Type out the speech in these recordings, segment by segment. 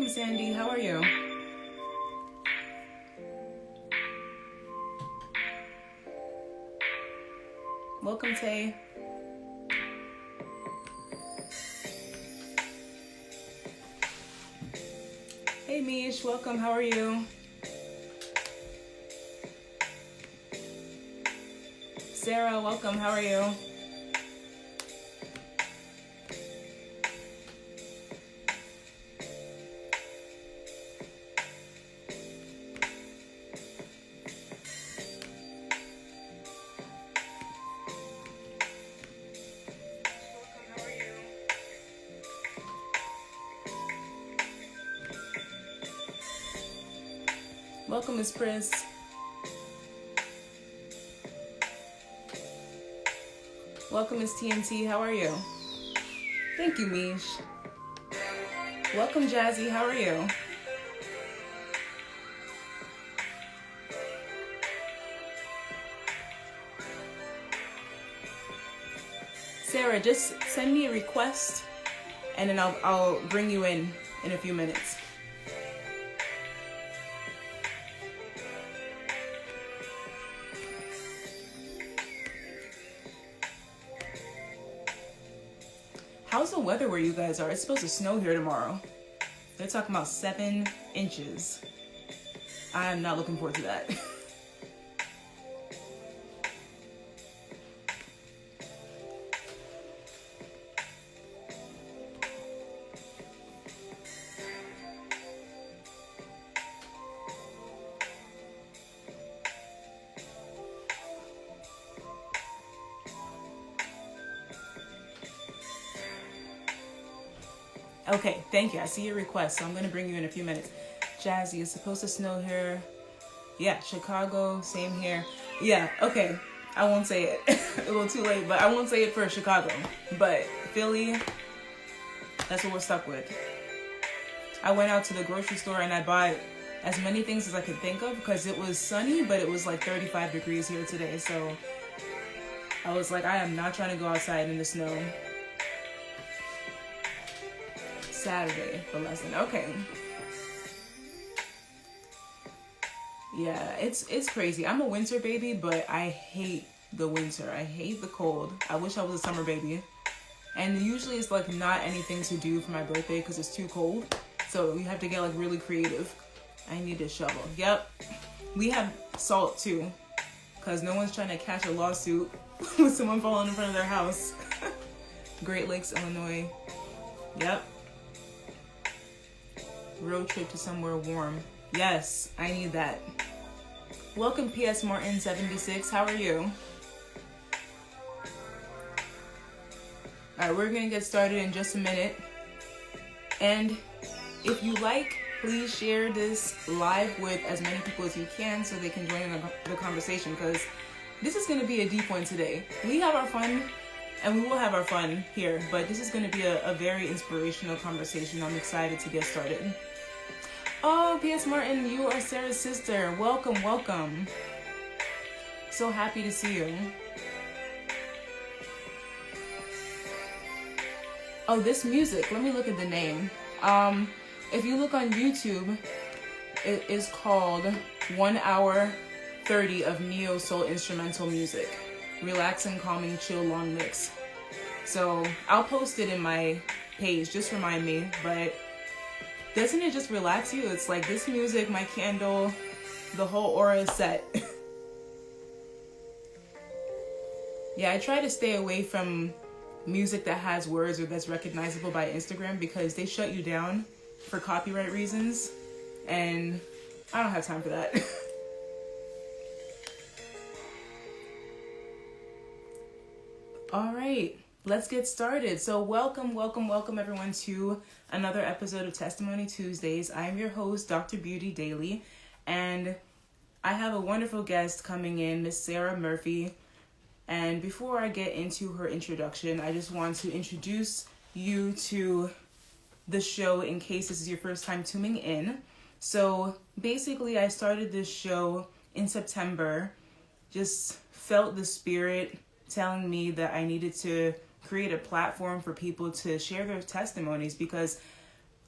Welcome, Sandy. How are you? Welcome, Tay. Hey, Mish. Welcome. How are you? Sarah, welcome. How are you? Welcome, Miss Pris. Welcome, Miss TNT. How are you? Thank you, Mish. Welcome, Jazzy. How are you? Sarah, just send me a request, and then I'll bring you in a few minutes. How's the weather where you guys are? It's supposed to snow here tomorrow. They're talking about 7 inches. I am not looking forward to that. Okay, thank you. I see your request, so I'm going to bring you in a few minutes. Jazzy, it's supposed to snow here. Yeah, Chicago, same here. Yeah, okay. I won't say it. A little too late, but I won't say it for Chicago. But Philly, that's what we're stuck with. I went out to the grocery store and I bought as many things as I could think of because it was sunny, but it was like 35 degrees here today. So I was like, I am not trying to go outside in the snow. Saturday for lesson. Okay. Yeah, it's crazy. I'm a winter baby, but I hate the winter. I hate the cold. I wish I was a summer baby. And usually it's like not anything to do for my birthday because it's too cold. So you have to get like really creative. I need a shovel. Yep. We have salt too because no one's trying to catch a lawsuit with someone falling in front of their house. Great Lakes, Illinois. Yep. Road trip to somewhere warm. Yes, I need that. Welcome, PS Martin 76. How are you? Alright, we're gonna get started in just a minute. And if you like, please share this live with as many people as you can so they can join in the conversation, because this is gonna be a deep one today. We have our fun, and we will have our fun here, but this is gonna be a very inspirational conversation. I'm excited to get started. Oh, P.S. Martin, you are Sarah's sister. Welcome, welcome. So happy to see you. Oh, this music, let me look at the name. If you look on YouTube, it is called 1 hour 30 of neo soul instrumental music. Relaxing, calming, chill, long mix. So I'll post it in my page, just remind me, but doesn't it just relax you? It's like this music, my candle, the whole aura is set. Yeah, I try to stay away from music that has words or that's recognizable by Instagram because they shut you down for copyright reasons, and I don't have time for that. All right. Let's get started. So welcome everyone to another episode of Testimony Tuesdays. I am your host, Dr. Beauty Daily, and I have a wonderful guest coming in, Miss Sarah Murphy. And before I get into her introduction, I just want to introduce you to the show in case this is your first time tuning in. So basically, I started this show in September, just felt the spirit telling me that I needed to create a platform for people to share their testimonies, because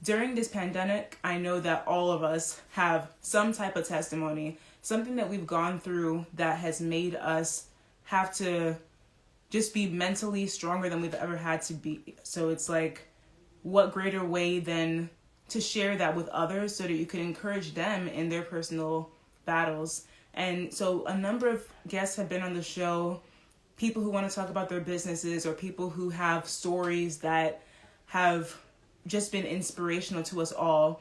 during this pandemic, I know that all of us have some type of testimony, something that we've gone through that has made us have to just be mentally stronger than we've ever had to be. So it's like, what greater way than to share that with others so that you can encourage them in their personal battles. And so a number of guests have been on the show, people who want to talk about their businesses or people who have stories that have just been inspirational to us all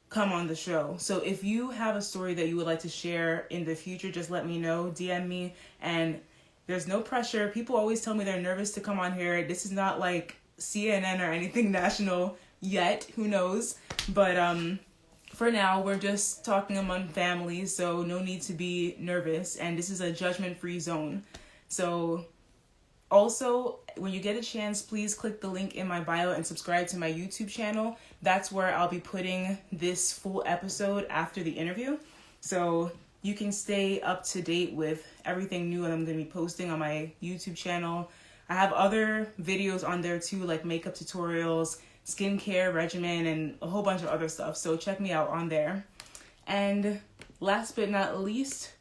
come on the show. So if you have a story that you would like to share in the future, just let me know, DM me, and there's no pressure. People always tell me they're nervous to come on here. This is not like CNN or anything national yet, who knows, but for now we're just talking among families, so no need to be nervous, and this is a judgment-free zone. So also, when you get a chance, please click the link in my bio and subscribe to my YouTube channel. That's where I'll be putting this full episode after the interview. So you can stay up to date with everything new that I'm going to be posting on my YouTube channel. I have other videos on there too, like makeup tutorials, skincare regimen, and a whole bunch of other stuff. So check me out on there. And last but not least,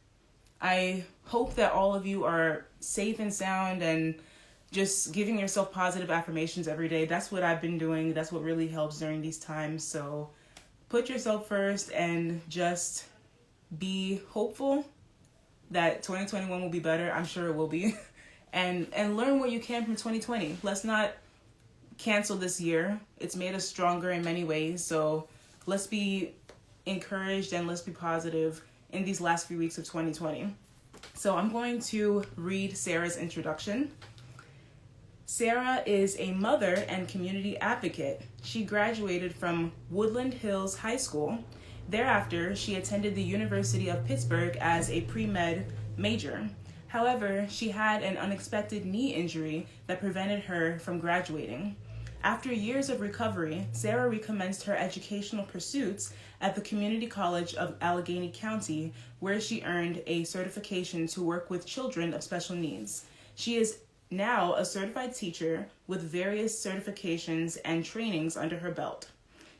I hope that all of you are safe and sound and just giving yourself positive affirmations every day. That's what I've been doing. That's what really helps during these times. So put yourself first and just be hopeful that 2021 will be better. I'm sure it will be. And learn what you can from 2020. Let's not cancel this year. It's made us stronger in many ways. So let's be encouraged and let's be positive in these last few weeks of 2020. So I'm going to read Sarah's introduction. Sarah is a mother and community advocate. She graduated from Woodland Hills High School. Thereafter, she attended the University of Pittsburgh as a pre-med major. However, she had an unexpected knee injury that prevented her from graduating. After years of recovery, Sarah recommenced her educational pursuits at the Community College of Allegheny County, where she earned a certification to work with children of special needs. She is now a certified teacher with various certifications and trainings under her belt.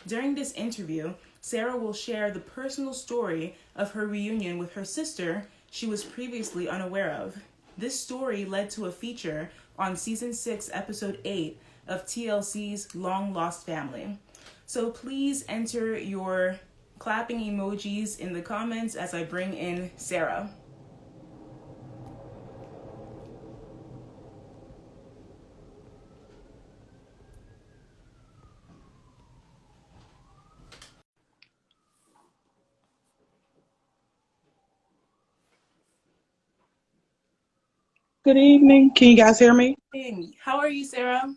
During this interview, Sarah will share the personal story of her reunion with her sister she was previously unaware of. This story led to a feature on Season 6, Episode 8 of TLC's Long Lost Family. So please enter your clapping emojis in the comments as I bring in Sarah. Good evening. Can you guys hear me? How are you, Sarah?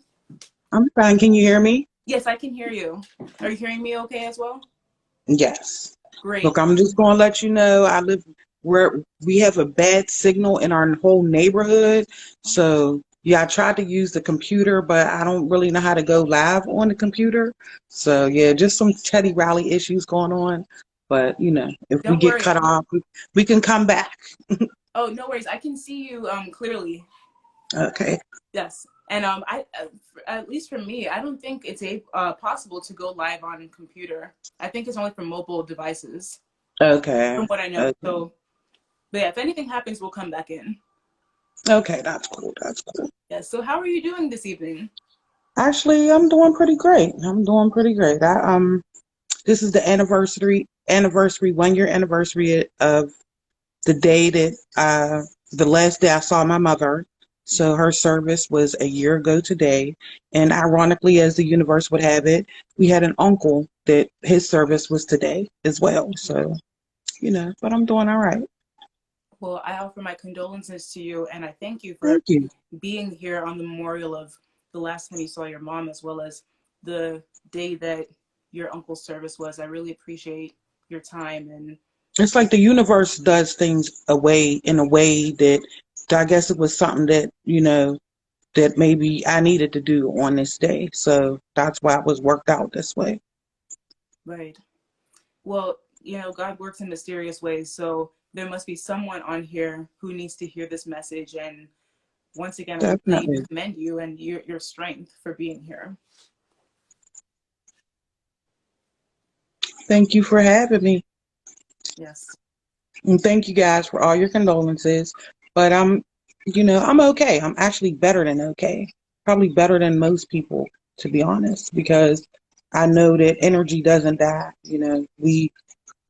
I'm fine. Can you hear me? Yes, I can hear you. Are you hearing me okay as well? Yes. Great. Look, I'm just going to let you know I live where we have a bad signal in our whole neighborhood. So, yeah, I tried to use the computer, but I don't really know how to go live on the computer. So, yeah, just some Teddy Riley issues going on. But, you know, if we Don't get worry. cut off, we can come back. Oh, no worries. I can see you clearly. Okay. Yes. And I at least for me, I don't think it's possible to go live on computer. I think it's only for mobile devices. Okay. From what I know. Okay. So, but yeah, if anything happens, we'll come back in. Okay, that's cool. That's cool. Yes. So how are you doing this evening? Actually, I'm doing pretty great. This is the anniversary 1 year anniversary of the day that the last day I saw my mother. So her service was a year ago today. And ironically, as the universe would have it, we had an uncle that his service was today as well. So, you know, but I'm doing all right. Well, I offer my condolences to you, and I thank you for Thank you. being here on the memorial of the last time you saw your mom, as well as the day that your uncle's service was. I really appreciate your time. And It's like the universe does things in a way that I guess it was something that, you know, that maybe I needed to do on this day. So that's why it was worked out this way. right. Well, you know, God works in mysterious ways, so there must be someone on here who needs to hear this message. And once again, I really Definitely. commend you and your strength for being here. Thank you for having me. Yes. And thank you guys for all your condolences. But I'm okay. I'm actually better than okay. Probably better than most people, to be honest, because I know that energy doesn't die.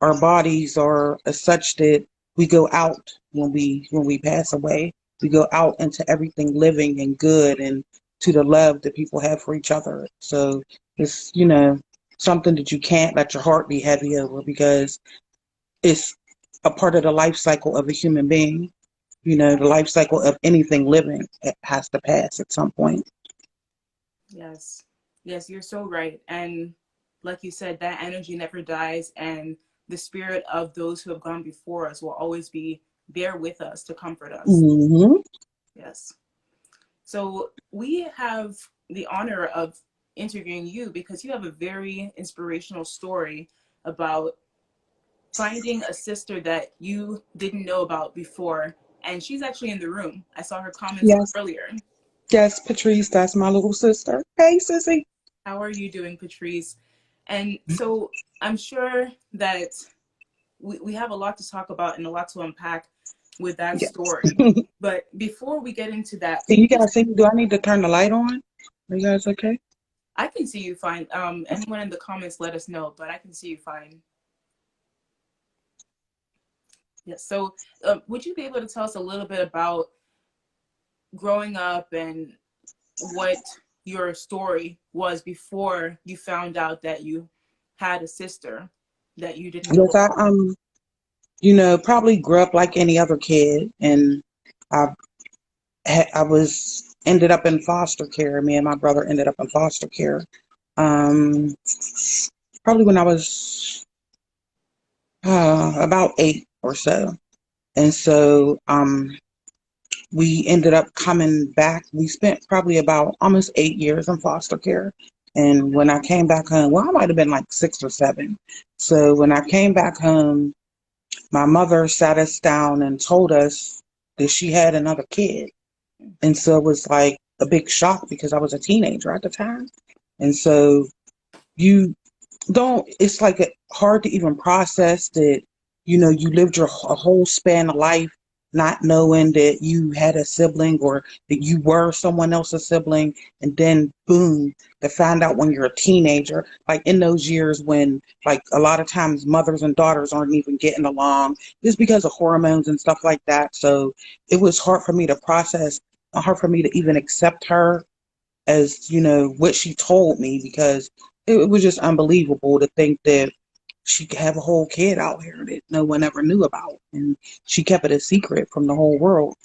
Our bodies are as such that we go out when we pass away. We go out into everything living and good and to the love that people have for each other. So it's, something that you can't let your heart be heavy over because it's a part of the life cycle of a human being. The life cycle of anything living, it has to pass at some point. Yes. Yes, you're so right. And like you said, that energy never dies, and the spirit of those who have gone before us will always be there with us to comfort us. Hmm. Yes. So we have the honor of interviewing you because you have a very inspirational story about finding a sister that you didn't know about before. And she's actually in the room. I saw her comments Yes, earlier. yes, Patrice, that's my little sister. Hey, sissy. How are you doing, Patrice? And so I'm sure that we have a lot to talk about and a lot to unpack with that Yes. story. But before we get into that, Can you please, guys see me? Do I need to turn the light on? Are you guys okay? I can see you fine. Anyone in the comments, let us know, but I can see you fine. Yes. So, would you be able to tell us a little bit about growing up and what your story was before you found out that you had a sister that you didn't know Yes, I about? probably grew up like any other kid, and I I was ended up in foster care. Me and my brother ended up in foster care. Um, Probably when I was about 8 or so, and so we ended up coming back. We spent probably about almost 8 years in foster care. And when I came back home, well, I might have been like 6 or 7. So when I came back home, my mother sat us down and told us that she had another kid. And so it was like a big shock because I was a teenager at the time. And so you it's like hard to even process that, you lived a whole span of life not knowing that you had a sibling or that you were someone else's sibling. And then boom, to find out when you're a teenager, like in those years when like a lot of times mothers and daughters aren't even getting along just because of hormones and stuff like that. So it was hard for me to process, hard for me to even accept her as what she told me, because it was just unbelievable to think that she could have a whole kid out here that no one ever knew about, and she kept it a secret from the whole world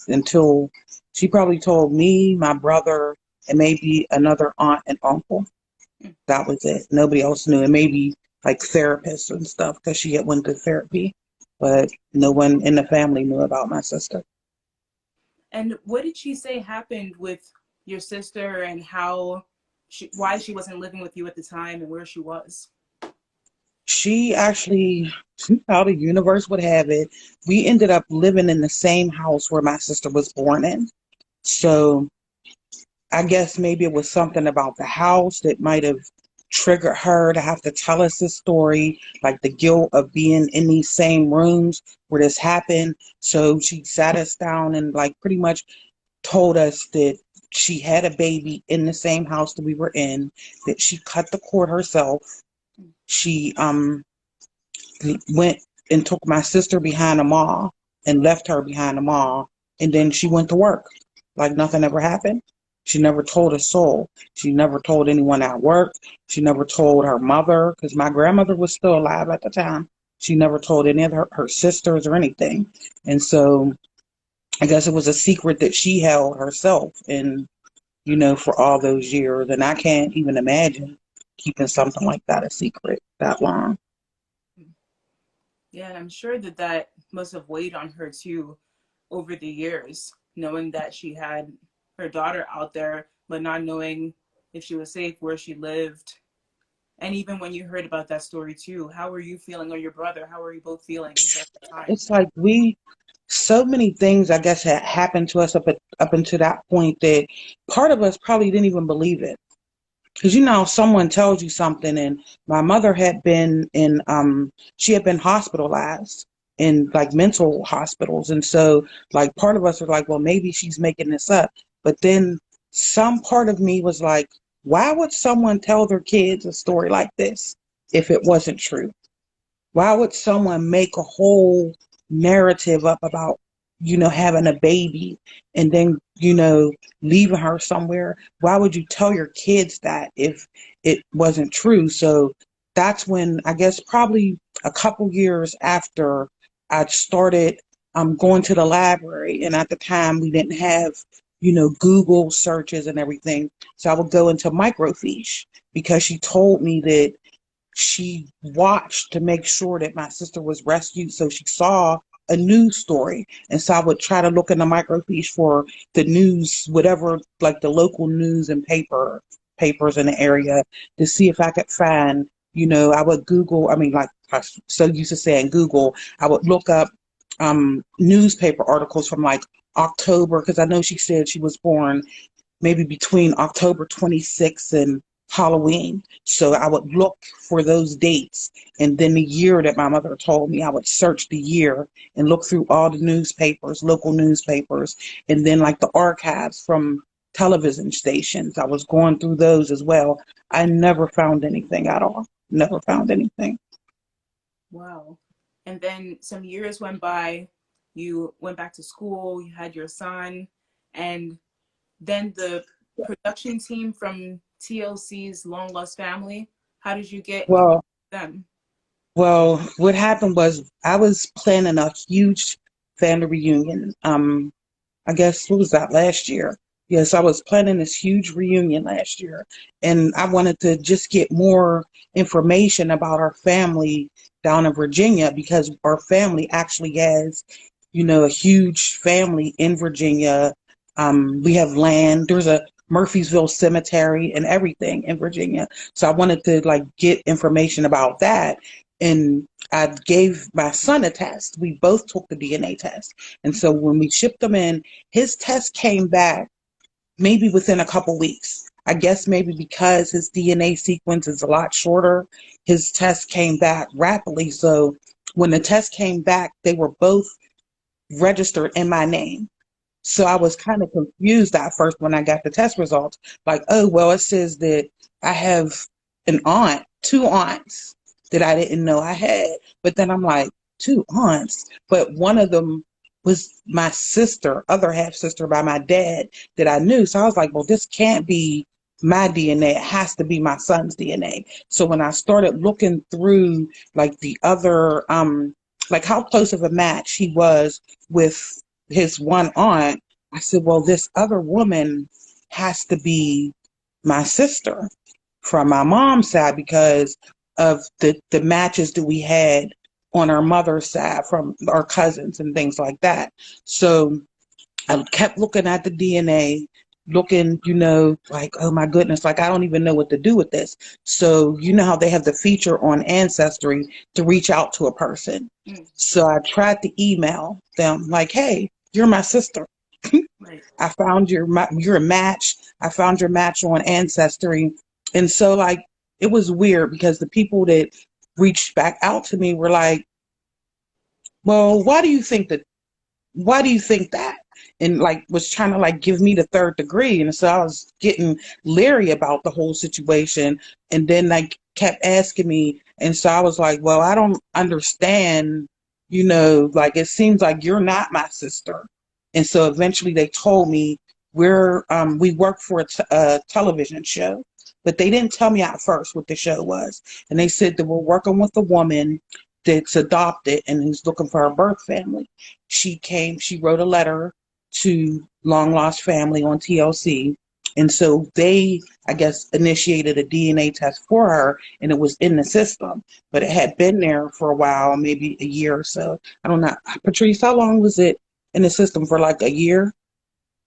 until she probably told me, my brother, and maybe another aunt and uncle. That was it. Nobody else knew, and maybe like therapists and stuff because she had went to therapy, but no one in the family knew about my sister. And what did she say happened with your sister and why she wasn't living with you at the time and where she was? She actually, how the universe would have it, we ended up living in the same house where my sister was born in. So I guess maybe it was something about the house that might have triggered her to have to tell us this story, like the guilt of being in these same rooms where this happened. So she sat us down and like pretty much told us that she had a baby in the same house that we were in, that she cut the cord herself. She went and took my sister behind the mall and left her behind the mall. And then she went to work like nothing ever happened. She never told a soul. She never told anyone at work. She never told her mother because my grandmother was still alive at the time. She never told any of her sisters or anything. And so I guess it was a secret that she held herself and, for all those years. And I can't even imagine keeping something like that a secret that long. Yeah, and I'm sure that that must have weighed on her too over the years, knowing that she had her daughter out there, but not knowing if she was safe, where she lived. And even when you heard about that story too, how were you feeling, or your brother, how were you both feeling during the time? It's like so many things I guess had happened to us up until that point that part of us probably didn't even believe it. Because someone tells you something, and my mother had been she had been hospitalized in like mental hospitals, and so like part of us are like, well, maybe she's making this up, but then some part of me was like, why would someone tell their kids a story like this if it wasn't true? Why would someone make a whole narrative up about, having a baby and then, leaving her somewhere? Why would you tell your kids that if it wasn't true? So that's when I guess probably a couple years after I started going to the library. And at the time we didn't have, Google searches and everything. So I would go into microfiche because she told me that she watched to make sure that my sister was rescued. So she saw a news story. And so I would try to look in the microfiche for the news, whatever, like the local news and papers in the area to see if I could find, I would Google, like I'm so used to saying Google, I would look up newspaper articles from like October, because I know she said she was born maybe between October 26th and Halloween. So I would look for those dates. And then the year that my mother told me, I would search the year and look through all the newspapers, local newspapers, and then like the archives from television stations. I was going through those as well. I never found anything at all. Never found anything. Wow. And then some years went by, you went back to school, you had your son, and then the production team from TLC's Long Lost Family, how did you get Well, them? well, what happened was I was planning a huge family reunion. I guess, what was that, last year? Yes, I was planning this huge reunion last year, and I wanted to just get more information about our family down in Virginia because our family actually has, a huge family in Virginia. We have land. There's a Murphysville Cemetery and everything in Virginia. So I wanted to like get information about that. And I gave my son a test. We both took the DNA test. And so when we shipped them in, his test came back maybe within a couple weeks. I guess maybe because his DNA sequence is a lot shorter, his test came back rapidly. So when the test came back, they were both registered in my name. So I was kind of confused at first when I got the test results. Like, oh, well, it says that I have an aunt, two aunts that I didn't know I had. But then I'm like, two aunts? But one of them was my sister, other half sister by my dad that I knew. So I was like, well, this can't be my DNA. It has to be my son's DNA. So when I started looking through like the other, like how close of a match he was with his one aunt, I said, well, this other woman has to be my sister from my mom's side because of the matches that we had on our mother's side from our cousins and things like that. So I kept looking at the DNA, looking, like, oh my goodness, like I don't even know what to do with this. So you know how they have the feature on Ancestry to reach out to a person. Mm. So I tried to email them like, hey, you're my sister. Right. I found you're a match. I found your match on Ancestry. And so like it was weird because the people that reached back out to me were like, well, why do you think that? And like was trying to like give me the third degree. And so I was getting leery about the whole situation. And then like kept asking me. And so I was like, well, I don't understand, like it seems like you're not my sister. And so eventually they told me we work for a television show, but they didn't tell me at first what the show was. And they said that we're working with a woman that's adopted and who's looking for her birth family. She wrote a letter to Long Lost Family on TLC. And so they, I guess, initiated a DNA test for her and it was in the system, but it had been there for a while, maybe a year or so. I don't know. Patrice, how long was it in the system? For like a year?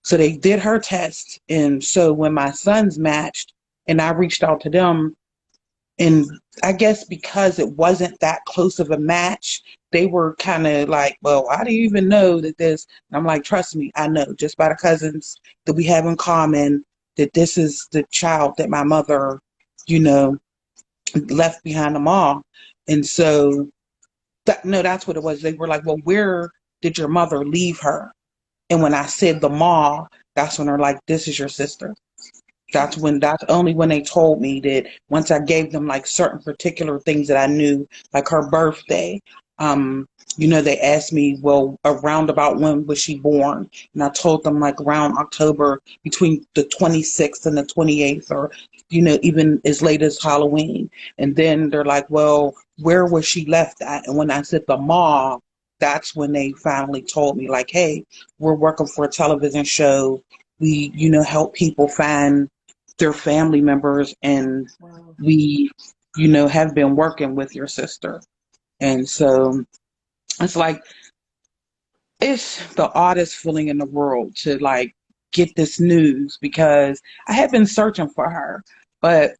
So they did her test. And so when my sons matched and I reached out to them, and I guess because it wasn't that close of a match, they were kind of like, well, how do you even know that this? And I'm like, trust me, I know just by the cousins that we have in common that this is the child that my mother you know, left behind the mall. And so that's what it was. They were like, well, where did your mother leave her? And when I said the mall, that's when they're like, this is your sister. That's only when they told me that once I gave them like certain particular things that I knew, like her birthday. Um, they asked me, well, around about when was she born? And I told them like around October between the 26th and the 28th, or, even as late as Halloween. And then they're like, well, where was she left at? And when I said the mall, that's when they finally told me like, hey, we're working for a television show. We, help people find their family members, and Wow. we, have been working with your sister. And so it's like, it's the oddest feeling in the world to like get this news, because I had been searching for her, but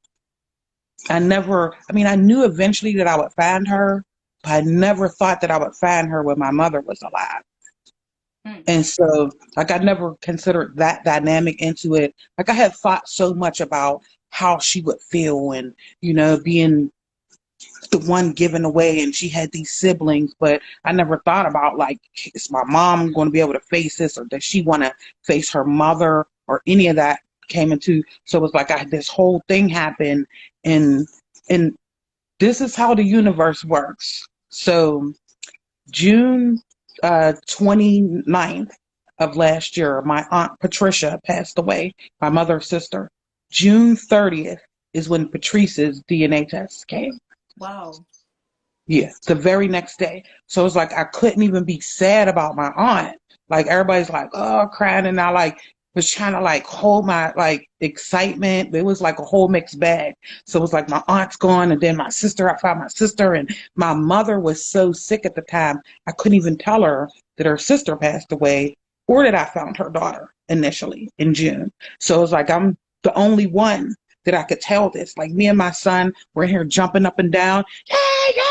I knew eventually that I would find her, but I never thought that I would find her when my mother was alive. And so, like, I never considered that dynamic into it. Like, I had thought so much about how she would feel and, being the one given away, and she had these siblings, but I never thought about, like, is my mom going to be able to face this, or does she want to face her mother, or any of that came into. So it was like this whole thing happened, and this is how the universe works. So June 29th of last year, my Aunt Patricia passed away, my mother's sister. June 30th is when Patrice's DNA test came. Wow. Yeah, the very next day. So it's like I couldn't even be sad about my aunt. Like everybody's like, oh, crying, and I like was trying to like hold my like excitement. It was like a whole mixed bag. So it was like my aunt's gone, and then my sister, I found my sister, and my mother was so sick at the time, I couldn't even tell her that her sister passed away or that I found her daughter initially in June. So it was like I'm the only one that I could tell this. Like me and my son were in here jumping up and down. Yeah, yeah,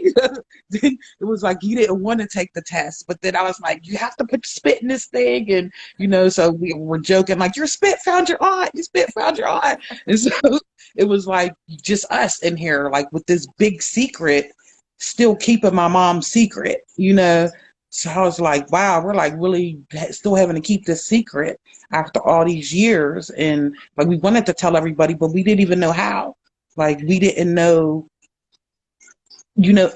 yeah. Then it was like you didn't want to take the test, but then I was like, you have to put spit in this thing, and so we were joking like, your spit found your aunt. Your spit found your aunt. And so it was like just us in here, like with this big secret, still keeping my mom's secret. So I was like, wow, we're like really still having to keep this secret after all these years. And like we wanted to tell everybody, but we didn't even know how. Like we didn't know,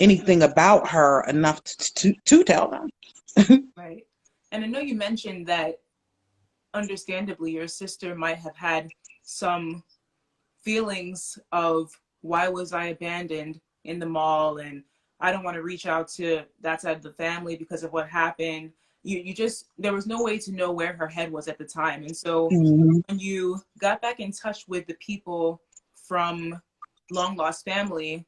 anything about her enough to tell them. Right. And I know you mentioned that understandably your sister might have had some feelings of, why was I abandoned in the mall, and I don't want to reach out to that side of the family because of what happened. You just, there was no way to know where her head was at the time. And so when you got back in touch with the people from long lost family,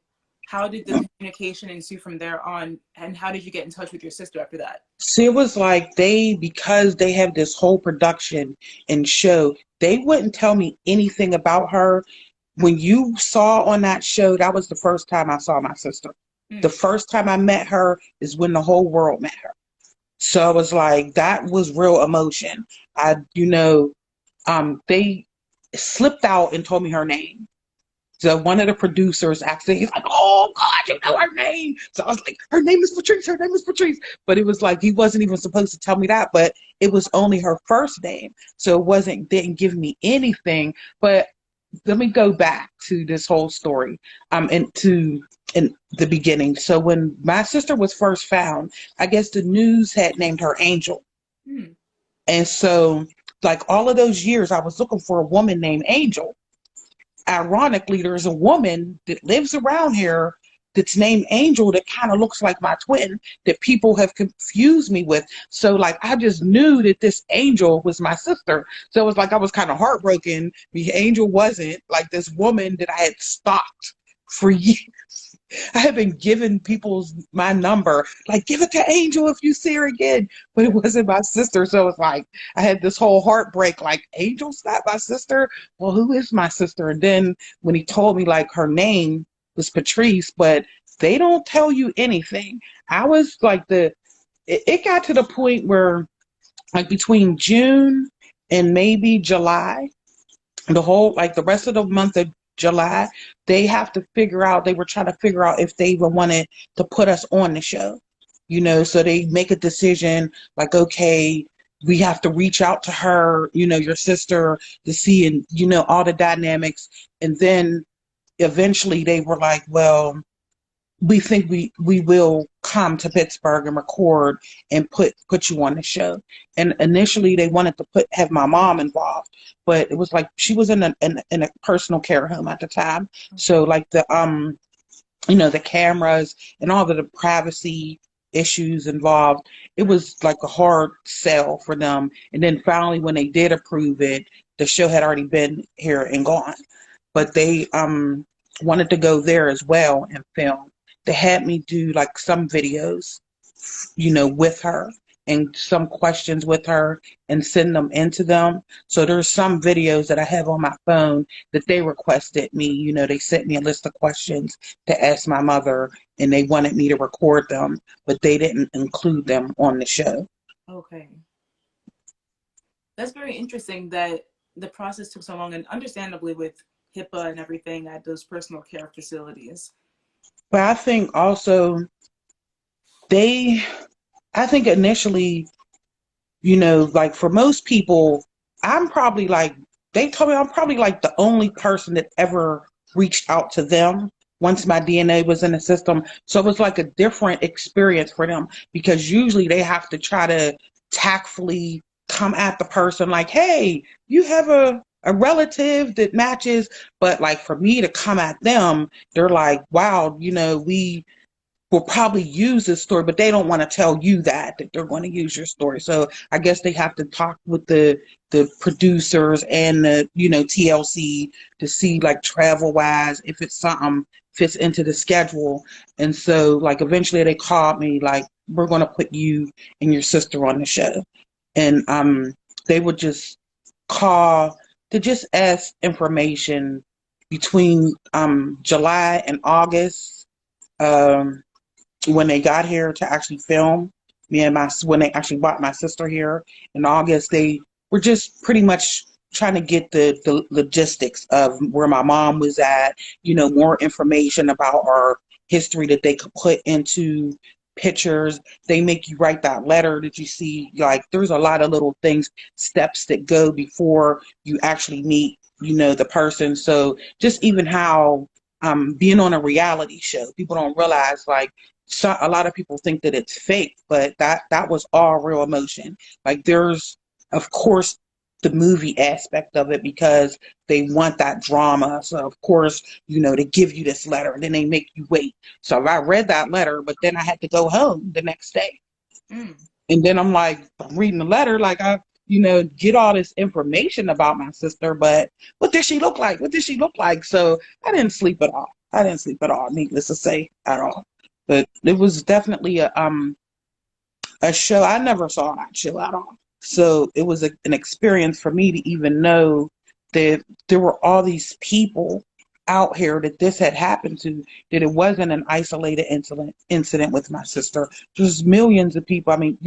how did the communication ensue from there on, and how did you get in touch with your sister after that? See, it was like because they have this whole production and show, they wouldn't tell me anything about her. When you saw on that show, that was the first time I saw my sister. The first time I met her is when the whole world met her. So it was like, that was real emotion. They slipped out and told me her name. So one of the producers actually, he's like, oh God, you know her name. So I was like, her name is Patrice, her name is Patrice. But it was like, he wasn't even supposed to tell me that, but it was only her first name. So it didn't give me anything. But let me go back to this whole story, in the beginning. So when my sister was first found, I guess the news had named her Angel. And so like all of those years, I was looking for a woman named Angel. Ironically, there's a woman that lives around here that's named Angel that kind of looks like my twin that people have confused me with. So like, I just knew that this Angel was my sister. So it was like, I was kind of heartbroken. The Angel wasn't like this woman that I had stalked for years. I had been giving my number, like, give it to Angel if you see her again, but it wasn't my sister. So it's like, I had this whole heartbreak, like, Angel's not my sister? Well, who is my sister? And then when he told me, like, her name was Patrice, but they don't tell you anything. I was like, it got to the point where, like, between June and maybe July, the rest of the month of July, they have to figure out, they were trying to figure out if they even wanted to put us on the show, so they make a decision like, okay, we have to reach out to her, your sister, to see, and, all the dynamics. And then eventually they were like, well, we think we will come to Pittsburgh and record and put you on the show. And initially they wanted to have my mom involved, but it was like she was in a personal care home at the time. So like the cameras and all of the privacy issues involved, it was like a hard sell for them. And then finally when they did approve it, the show had already been here and gone. But they wanted to go there as well and film. They had me do like some videos, with her and some questions with her and send them into them. So there's some videos that I have on my phone that they requested me. They sent me a list of questions to ask my mother, and they wanted me to record them, but they didn't include them on the show. Okay. That's very interesting that the process took so long, and understandably with HIPAA and everything at those personal care facilities. But I think also I think initially, like for most people, I'm probably like, they told me I'm probably like the only person that ever reached out to them once my DNA was in the system. So it was like a different experience for them, because usually they have to try to tactfully come at the person like, hey, you have a relative that matches. But like for me to come at them, they're like, wow, we will probably use this story, but they don't want to tell you that they're going to use your story. So I guess they have to talk with the producers and the, TLC to see like travel wise, if it's something fits into the schedule. And so like eventually they called me like, we're going to put you and your sister on the show. And they would just call to just ask information between July and August. When they got here to actually film, when they actually brought my sister here in August, they were just pretty much trying to get the logistics of where my mom was at, more information about our history that they could put into pictures. They make you write that letter that you see. Like there's a lot of little things, steps that go before you actually meet, the person. So just even how being on a reality show, people don't realize like, so a lot of people think that it's fake, but that was all real emotion. Like there's, of course, the movie aspect of it, because they want that drama. So of course, they give you this letter and then they make you wait. So I read that letter, but then I had to go home the next day. And then I'm reading the letter, like I, get all this information about my sister, but what does she look like? What does she look like? So I didn't sleep at all, needless to say, at all. But it was definitely a show. I never saw that show at all. So it was an experience for me to even know that there were all these people out here that this had happened to, that it wasn't an isolated incident with my sister. There's millions of people. I mean,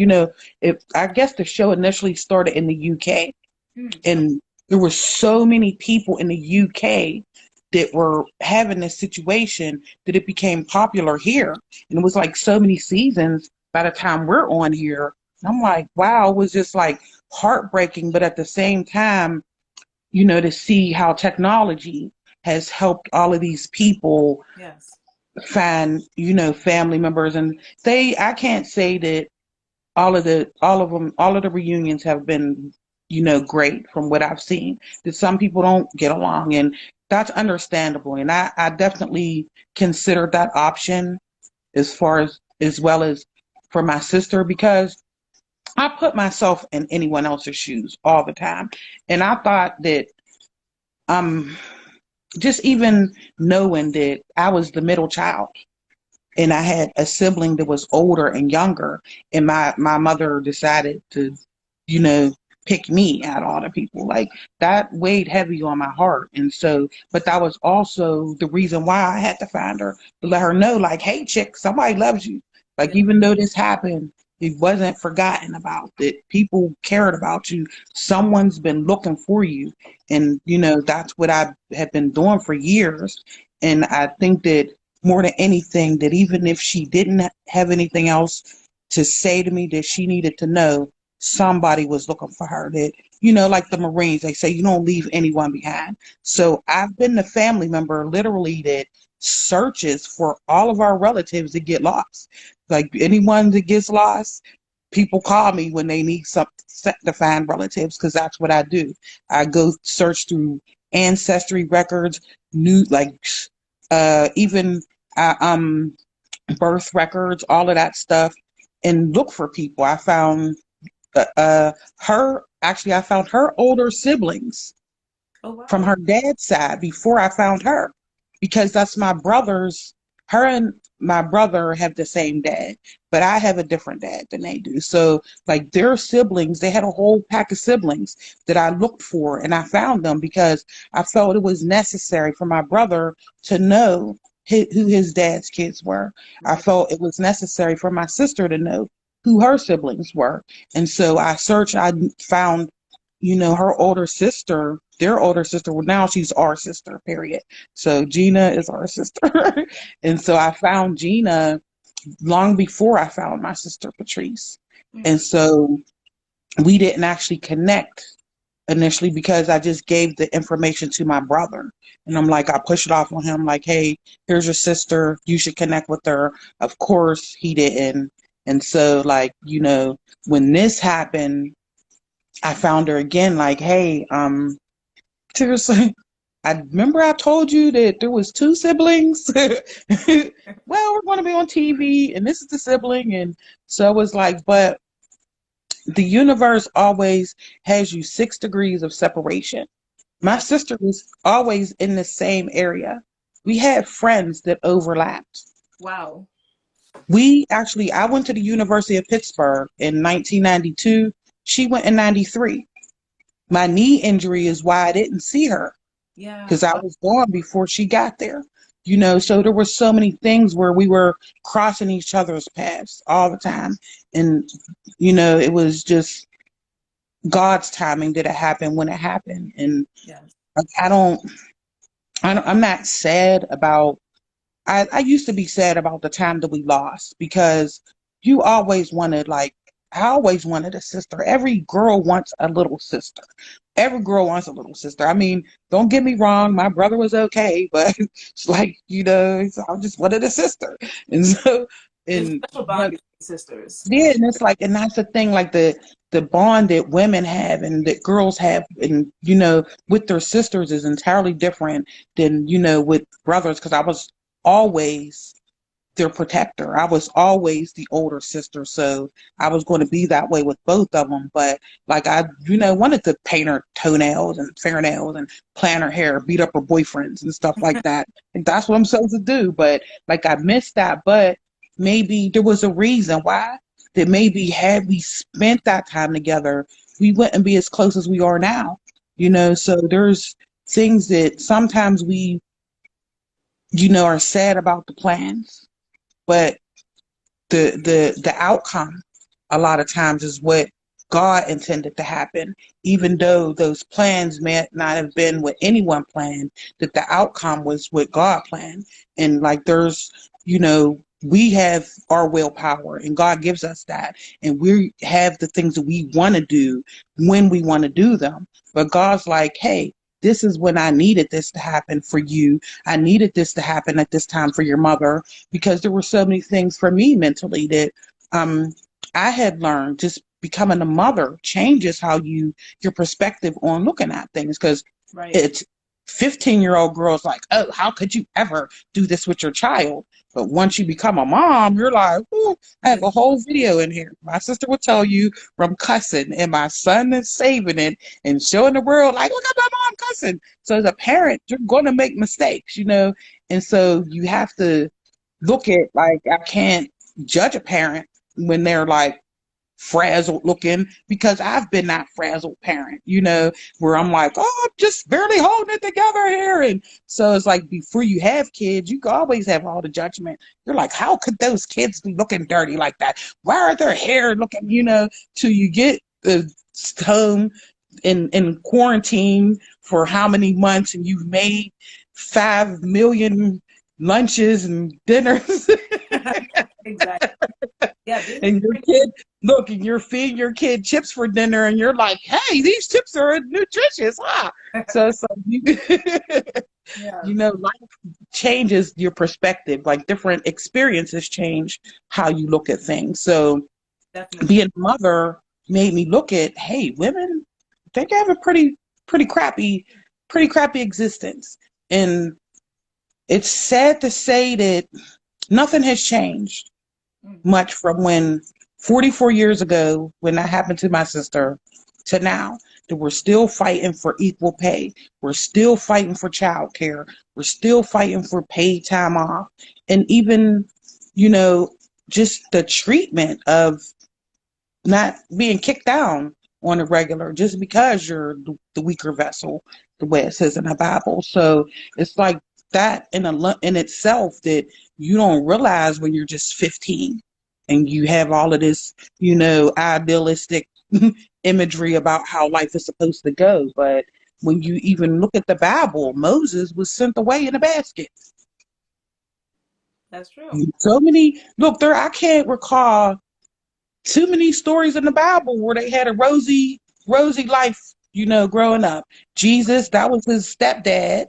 I guess the show initially started in the UK, and there were so many people in the UK that were having this situation that it became popular here. And it was like so many seasons by the time we're on here. And I'm like, wow, it was just like heartbreaking. But at the same time, to see how technology has helped all of these people find, family members. And I can't say that all of the reunions have been, great from what I've seen, that some people don't get along, and that's understandable. And I definitely considered that option as well as for my sister, because I put myself in anyone else's shoes all the time. And I thought that just even knowing that I was the middle child and I had a sibling that was older and younger, and my mother decided to, pick me out of all the people, like that weighed heavy on my heart. And so, but that was also the reason why I had to find her, to let her know like, hey chick, somebody loves you. Like, even though this happened, It wasn't forgotten about, that people cared about you. Someone's been looking for you. And, that's what I have been doing for years. And I think that more than anything, that even if she didn't have anything else to say to me that she needed to know, somebody was looking for her. That, like the Marines, they say you don't leave anyone behind. So I've been the family member literally that searches for all of our relatives that get lost. Like anyone that gets lost, people call me when they need something to find relatives, because that's what I do. I go search through ancestry records, even birth records, all of that stuff, and look for people. I found I found her older siblings. Oh, wow. From her dad's side before I found her, because that's my brother's. Her and my brother have the same dad, but I have a different dad than they do. So like their siblings, they had a whole pack of siblings that I looked for, and I found them because I felt it was necessary for my brother to know who his dad's kids were. I felt it was necessary for my sister to know who her siblings were. And so I found, her older sister, their older sister. Well, now she's our sister, period. So Gina is our sister. And so I found Gina long before I found my sister Patrice. And so we didn't actually connect initially because I just gave the information to my brother. And I'm like, I pushed it off on him, like, hey, here's your sister. You should connect with her. Of course, he didn't. And so, like, when this happened, I found her again, like, hey, seriously, I remember I told you that there was two siblings. Well, we're going to be on TV, and this is the sibling. And so it was like, but the universe always has you 6 degrees of separation. My sister was always in the same area. We had friends that overlapped. Wow. I went to the University of Pittsburgh in 1992. She went in 93. My knee injury is why I didn't see her. Yeah. Because I was gone before she got there. So there were so many things where we were crossing each other's paths all the time. And, it was just God's timing that it happened when it happened. And I'm not sad about, I used to be sad about the time that we lost, because you always wanted, like, I always wanted a sister. Every girl wants a little sister. Every girl wants a little sister. I mean, don't get me wrong, my brother was okay, but it's like, I just wanted a sister. And so, There's special bond between sisters. yeah, and it's like, and that's the thing, like the bond that women have and that girls have, and with their sisters is entirely different than with brothers, because I was always their protector. I was always the older sister, so I was going to be that way with both of them. But like I, wanted to paint her toenails and fingernails and plan her hair, beat up her boyfriends and stuff like that. And that's what I'm supposed to do. But like I missed that. But maybe there was a reason why. That maybe had we spent that time together, we wouldn't be as close as we are now. So there's things that sometimes we, are sad about the plans, but the outcome a lot of times is what God intended to happen, even though those plans may not have been what anyone planned, that the outcome was what God planned. And like there's, we have our willpower and God gives us that. And we have the things that we want to do when we want to do them. But God's like, hey, this is when I needed this to happen for you. I needed this to happen at this time for your mother, because there were so many things for me mentally that I had learned. Just becoming a mother changes how your perspective on looking at things, because it's 15-year-old girls like, oh, how could you ever do this with your child? But once you become a mom, you're like, ooh, I have a whole video in here. My sister will tell you from cussing, and my son is saving it and showing the world, like, look at my mom cussing. So as a parent, you're going to make mistakes, and so you have to look at, like, I can't judge a parent when they're like frazzled looking, because I've been that frazzled parent, where I'm like, oh, I'm just barely holding it together here. And so it's like, before you have kids, you can always have all the judgment. You're like, how could those kids be looking dirty like that? Why are their hair looking, till you get home in quarantine for how many months, and you've made 5 million lunches and dinners. Exactly. Yeah. And your kid, look, and you're feeding your kid chips for dinner, and you're like, hey, these chips are nutritious, huh? So Yeah. life changes your perspective. Like, different experiences change how you look at things. So Definitely. being a mother made me look at, hey, women, they have a pretty crappy existence. And it's sad to say that nothing has changed much from when 44 years ago, when that happened to my sister, to now, that we're still fighting for equal pay. We're still fighting for childcare. We're still fighting for paid time off. And even, just the treatment of not being kicked down on a regular just because you're the weaker vessel, the way it says in the Bible. So it's like that in itself, that you don't realize when you're just 15 and you have all of this, idealistic imagery about how life is supposed to go. But when you even look at the Bible, Moses was sent away in a basket. That's true. So many, look there, I can't recall too many stories in the Bible where they had a rosy life, growing up. Jesus, that was his stepdad.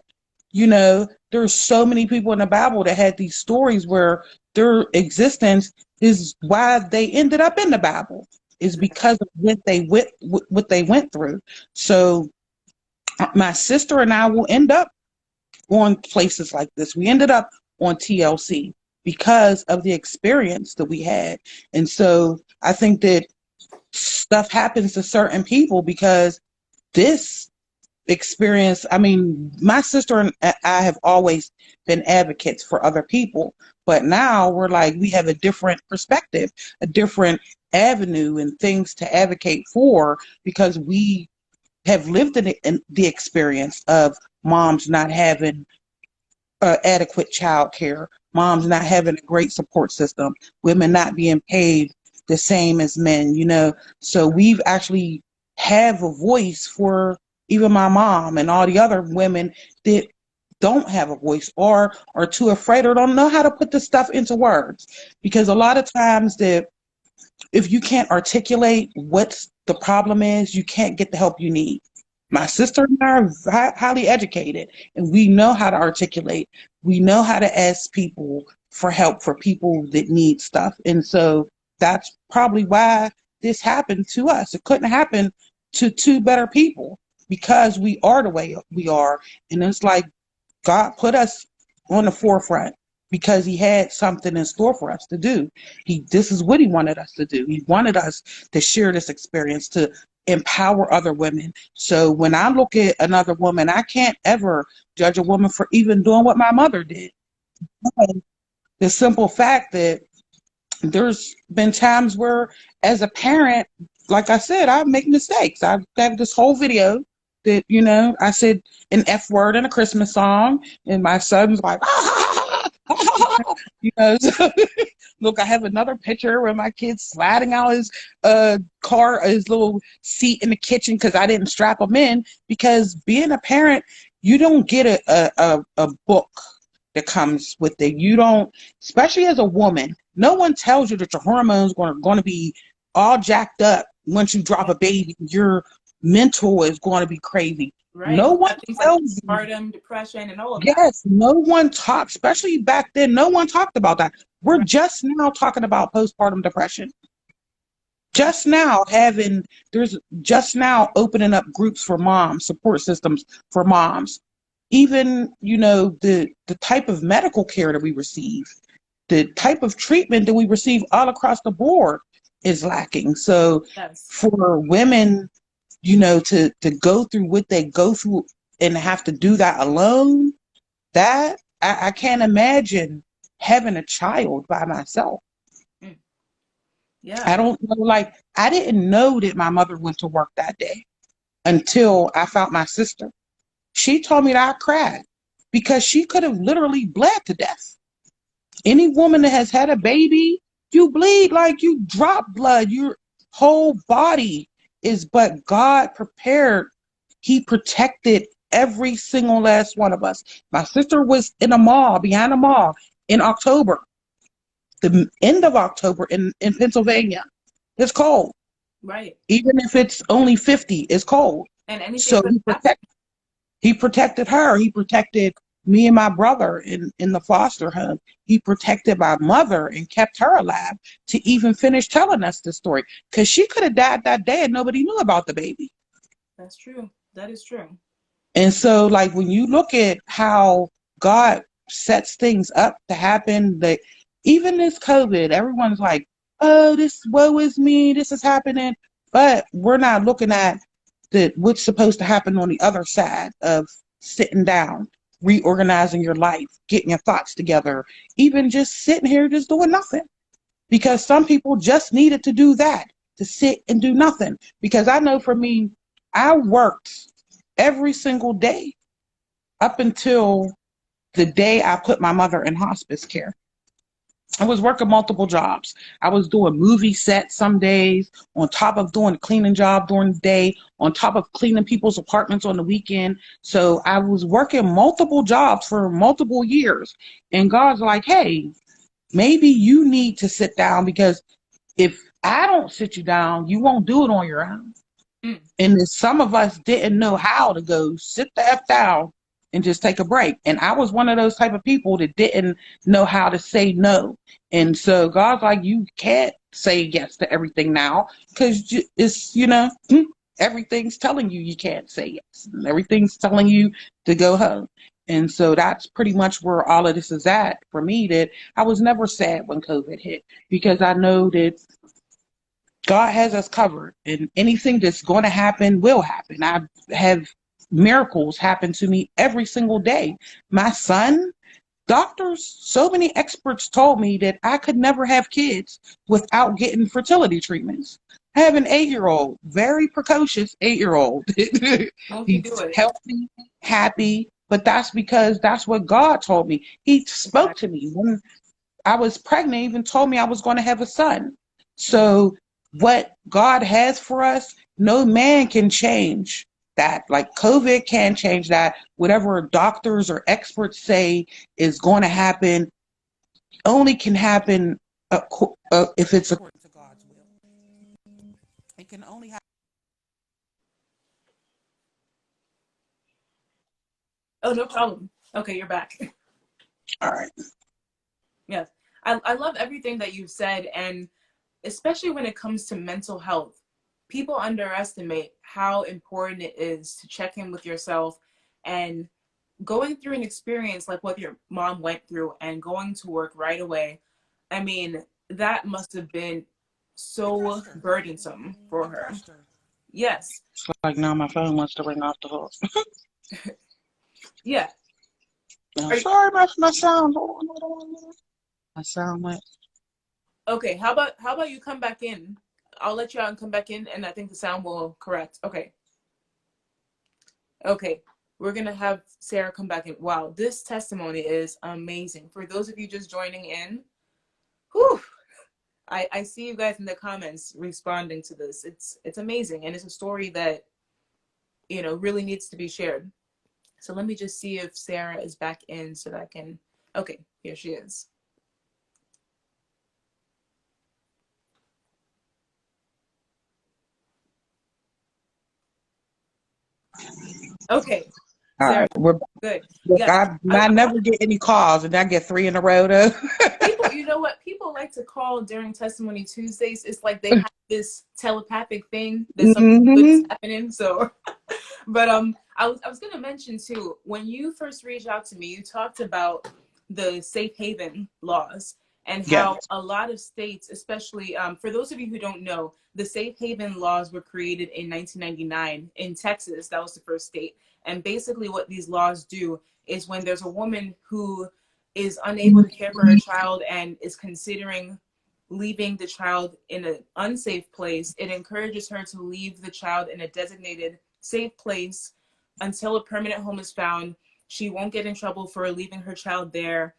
There's so many people in the Bible that had these stories where their existence is why they ended up in the Bible, is because of what they went through. So my sister and I will end up on places like this. We ended up on TLC because of the experience that we had. And so I think that stuff happens to certain people because this experience, I mean, my sister and I have always been advocates for other people, but now we're like, we have a different perspective, a different avenue and things to advocate for, because we have lived in the experience of moms not having adequate child care, moms not having a great support system, women not being paid the same as men, So we've actually have a voice for even my mom and all the other women that don't have a voice or are too afraid or don't know how to put this stuff into words. Because a lot of times that if you can't articulate what the problem is, you can't get the help you need. My sister and I are highly educated, and we know how to articulate. We know how to ask people for help for people that need stuff. And so that's probably why this happened to us. It couldn't happen to two better people because we are the way we are. And it's like God put us on the forefront because he had something in store for us to do. This is what he wanted us to do. He wanted us to share this experience, to empower other women. So when I look at another woman, I can't ever judge a woman for even doing what my mother did. The simple fact that there's been times where, as a parent, like I said, I make mistakes. I have this whole video that, I said an F word in a Christmas song, and my son's like, so, look, I have another picture where my kid's sliding out his car, his little seat in the kitchen because I didn't strap him in. Because being a parent, you don't get a book that comes with it. You don't, especially as a woman, no one tells you that your hormones are going to be all jacked up once you drop a baby. Your mental is going to be crazy. Right. No one tells you. Postpartum depression and all of that. Yes, no one talked, especially back then, no one talked about that. We're just now talking about postpartum depression. There's just now opening up groups for moms, support systems for moms. Even, the type of medical care that we receive, the type of treatment that we receive all across the board is lacking. So for women, to go through what they go through and have to do that alone, that I can't imagine having a child by myself. Yeah. I don't know, like, I didn't know that my mother went to work that day until I found my sister. She told me that I cried because she could have literally bled to death. Any woman that has had a baby, you bleed, like you drop blood. Your whole body is, but God prepared. He protected every single last one of us. My sister was in a mall, behind a mall in October, the end of October in Pennsylvania. It's cold. Right. Even if it's only 50, it's cold. And anything So could happen. he protected her. He protected me and my brother in the foster home. He protected my mother and kept her alive to even finish telling us the story. Because she could have died that day and nobody knew about the baby. That's true. That is true. And so, like, when you look at how God sets things up to happen, that even this COVID, everyone's like, oh, this woe is me, this is happening. But we're not looking at what's supposed to happen on the other side of sitting down, reorganizing your life, getting your thoughts together, even just sitting here, just doing nothing. Because some people just needed to do that, to sit and do nothing. Because I know for me, I worked every single day up until the day I put my mother in hospice care. I was working multiple jobs. I was doing movie sets some days, on top of doing a cleaning job during the day, on top of cleaning people's apartments on the weekend. So I was working multiple jobs for multiple years. And God's like, hey, maybe you need to sit down, because if I don't sit you down, you won't do it on your own. Mm. And some of us didn't know how to go sit the F down and just take a break. And I was one of those type of people that didn't know how to say no. And so God's like, you can't say yes to everything now, because it's, everything's telling you can't say yes. And everything's telling you to go home. And so that's pretty much where all of this is at for me, that I was never sad when COVID hit, because I know that God has us covered, and anything that's going to happen will happen. I have miracles happen to me every single day. My son, doctors, so many experts told me that I could never have kids without getting fertility treatments. I have an 8-year-old, very precocious 8-year-old. Don't you do He's it. healthy, happy, but that's because that's what God told me. He spoke Exactly. to me when I was pregnant, even told me I was going to have a son. So what God has for us, no man can change that. Like, COVID can't change that. Whatever doctors or experts say is going to happen only can happen if it's according to God's will. It can only happen. Oh, no problem. Okay, you're back. All right. Yes. I love everything that you've said, and especially when it comes to mental health. People underestimate how important it is to check in with yourself, and going through an experience like what your mom went through and going to work right away. I mean, that must have been It so crushed her. burdensome for It her. crushed her. Yes. It's like now my phone wants to ring off the hook. Yeah. Are you, Sorry, my sound. Hold on. My sound went. okay, how about you come back in? I'll let you out and come back in, and I think the sound will correct. Okay. Okay. We're gonna have Sarah come back in. Wow, this testimony is amazing. For those of you just joining in, whew, I see you guys in the comments responding to this. It's amazing, and it's a story that really needs to be shared. So let me just see if Sarah is back in so that I can. Okay, here she is. Okay, All Sarah, right. We're good. Look, Yes, I never get any calls, and I get 3 in a row though. people, you know what? People like to call during Testimony Tuesdays. It's like they have this telepathic thing that something good is Hmm. happening. So, but I was gonna mention too, when you first reached out to me, you talked about the safe haven laws and Yeah. how a lot of states, especially for those of you who don't know, the safe haven laws were created in 1999 in Texas. That was the first state. And basically, what these laws do is when there's a woman who is unable to care for her child and is considering leaving the child in an unsafe place. It encourages her to leave the child in a designated safe place until a permanent home is found. She won't get in trouble for leaving her child there.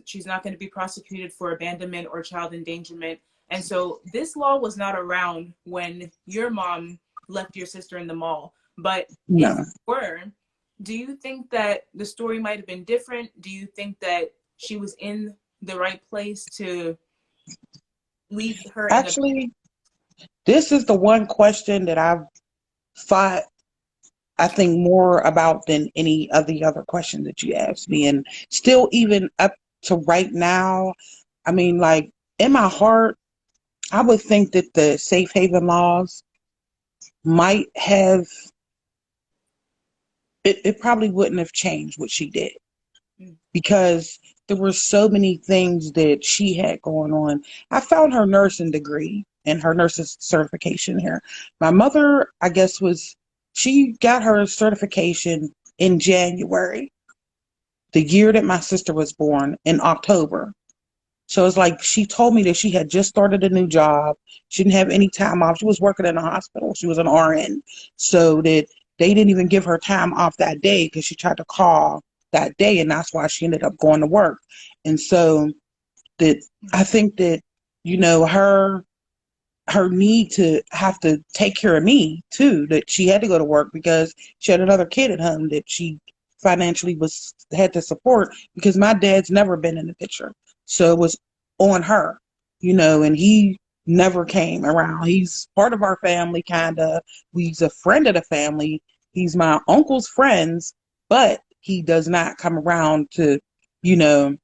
She's not going to be prosecuted for abandonment or child endangerment. And so this law was not around when your mom left your sister in the mall. But if No. it were, do you think that the story might have been different? Do you think that she was in the right place to leave her in a... Actually, this is the one question that I've thought, I think, more about than any of the other questions that you asked me. And still, even up to right now, I mean, like, in my heart, I would think that the safe haven laws might have, it probably wouldn't have changed what she did, because there were so many things that she had going on. I found her nursing degree and her nurse's certification here. My mother, I guess, she got her certification in January, the year that my sister was born, in October. So it's like she told me that she had just started a new job. She didn't have any time off. She was working in a hospital. She was an RN. So that they didn't even give her time off that day because she tried to call that day, and that's why she ended up going to work. And so that I think that, her need to have to take care of me too, that she had to go to work because she had another kid at home that she financially had to support, because my dad's never been in the picture. So it was on her, and he never came around. He's part of our family, kind of. He's a friend of the family. He's my uncle's friends, but he does not come around to, you know,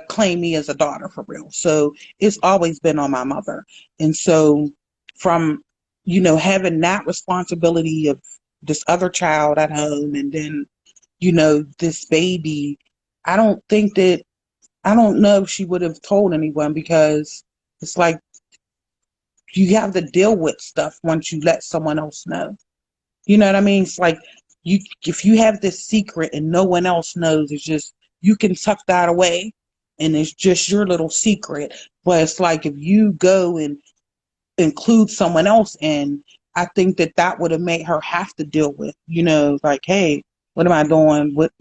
claim me as a daughter for real. So it's always been on my mother. And so from, having that responsibility of this other child at home, and then, this baby, I don't know if she would have told anyone, because it's like you have to deal with stuff once you let someone else know. You know what I mean? It's like if you have this secret and no one else knows, it's just, you can tuck that away and it's just your little secret. But it's like if you go and include someone else in, I think that would have made her have to deal with, like, hey, what am I doing? What,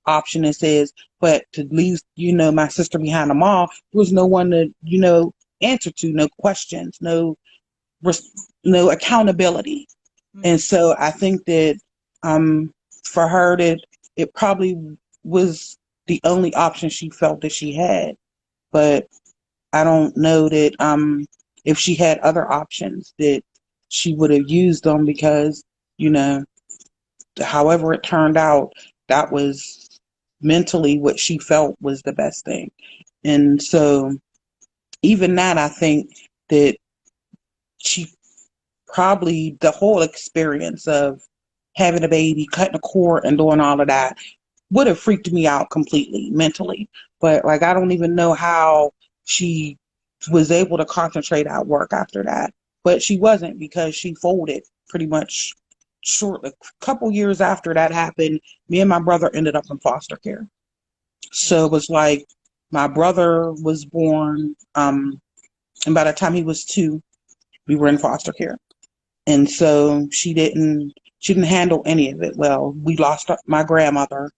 option this is. But to leave, my sister behind the mall, there was no one to, answer to, no questions, no accountability. And so I think that for her, that it probably was the only option she felt that she had. But I don't know that if she had other options that she would have used them, because, however it turned out, that was mentally what she felt was the best thing. And so even that, I think that she probably, the whole experience of having a baby, cutting a cord and doing all of that would have freaked me out completely mentally. But like, I don't even know how she was able to concentrate at work after that. But she wasn't, because she folded pretty much shortly. A couple years after that happened, me and my brother ended up in foster care. So it was like my brother was born, and by the time he was 2, we were in foster care. And so she didn't handle any of it well. We lost my grandmother,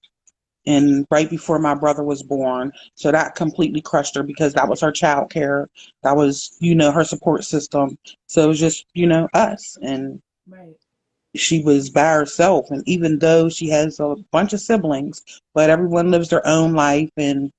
and right before my brother was born. So that completely crushed her, because that was her child care. That was, her support system. So it was just, us. And Right. she was by herself. And even though she has a bunch of siblings, but everyone lives their own life, and,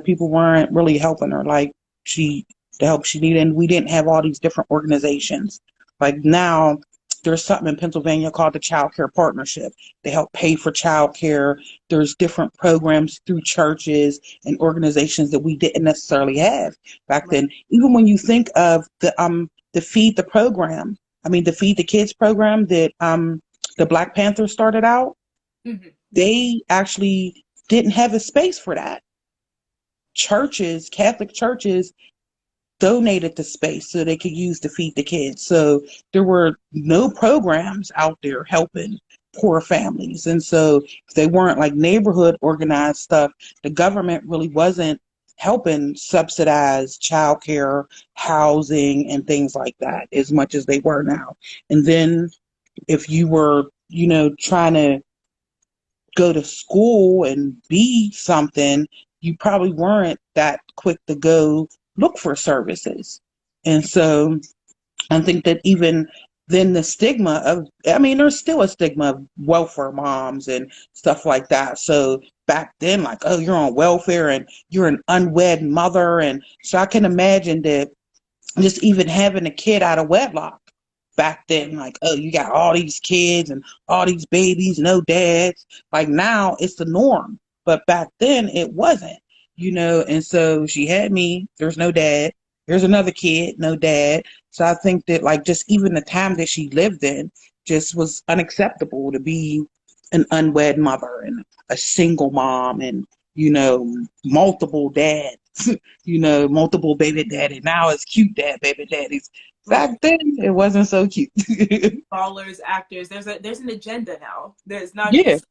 people weren't really helping her like the help she needed. And we didn't have all these different organizations. Like now, there's something in Pennsylvania called the Child Care Partnership. They help pay for child care. There's different programs through churches and organizations that we didn't necessarily have back then. Even when you think of the Feed the program, the Feed the Kids program that the Black Panthers started out, they actually didn't have a space for that. Churches, Catholic churches, donated the space so they could use to feed the kids. So there were no programs out there helping poor families. And so if they weren't like neighborhood organized stuff, the government really wasn't helping subsidize childcare, housing, and things like that as much as they were now. And then if you were, trying to go to school and be something, you probably weren't that quick to go look for services. And so I think that even then the stigma of, I mean, there's still a stigma of welfare moms and stuff like that. So back then, like, oh, you're on welfare and you're an unwed mother. And so I can imagine that just even having a kid out of wedlock back then, like, oh, you got all these kids and all these babies, no dads. Like now it's the norm. But back then it wasn't, and so she had me, there's no dad. There's another kid, no dad. So I think that like just even the time that she lived in just was unacceptable to be an unwed mother and a single mom and, multiple dads, multiple baby daddy. Now it's cute dad, baby daddies. Back then, it wasn't so cute. Ballers, actors. There's an agenda now. There's not Yeah. just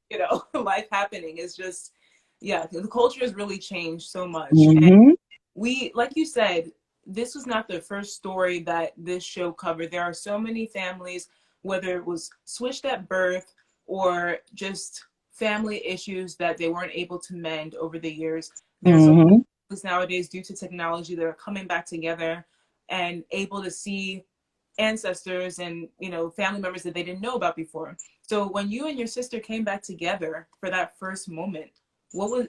life happening. It's just the culture has really changed so much. Mm-hmm. And we, like you said, this was not the first story that this show covered. There are so many families, whether it was switched at birth or just family issues that they weren't able to mend over the years. There's so many families nowadays due to technology that are coming back together and able to see ancestors and family members that they didn't know about before. So when you and your sister came back together for that first moment, what was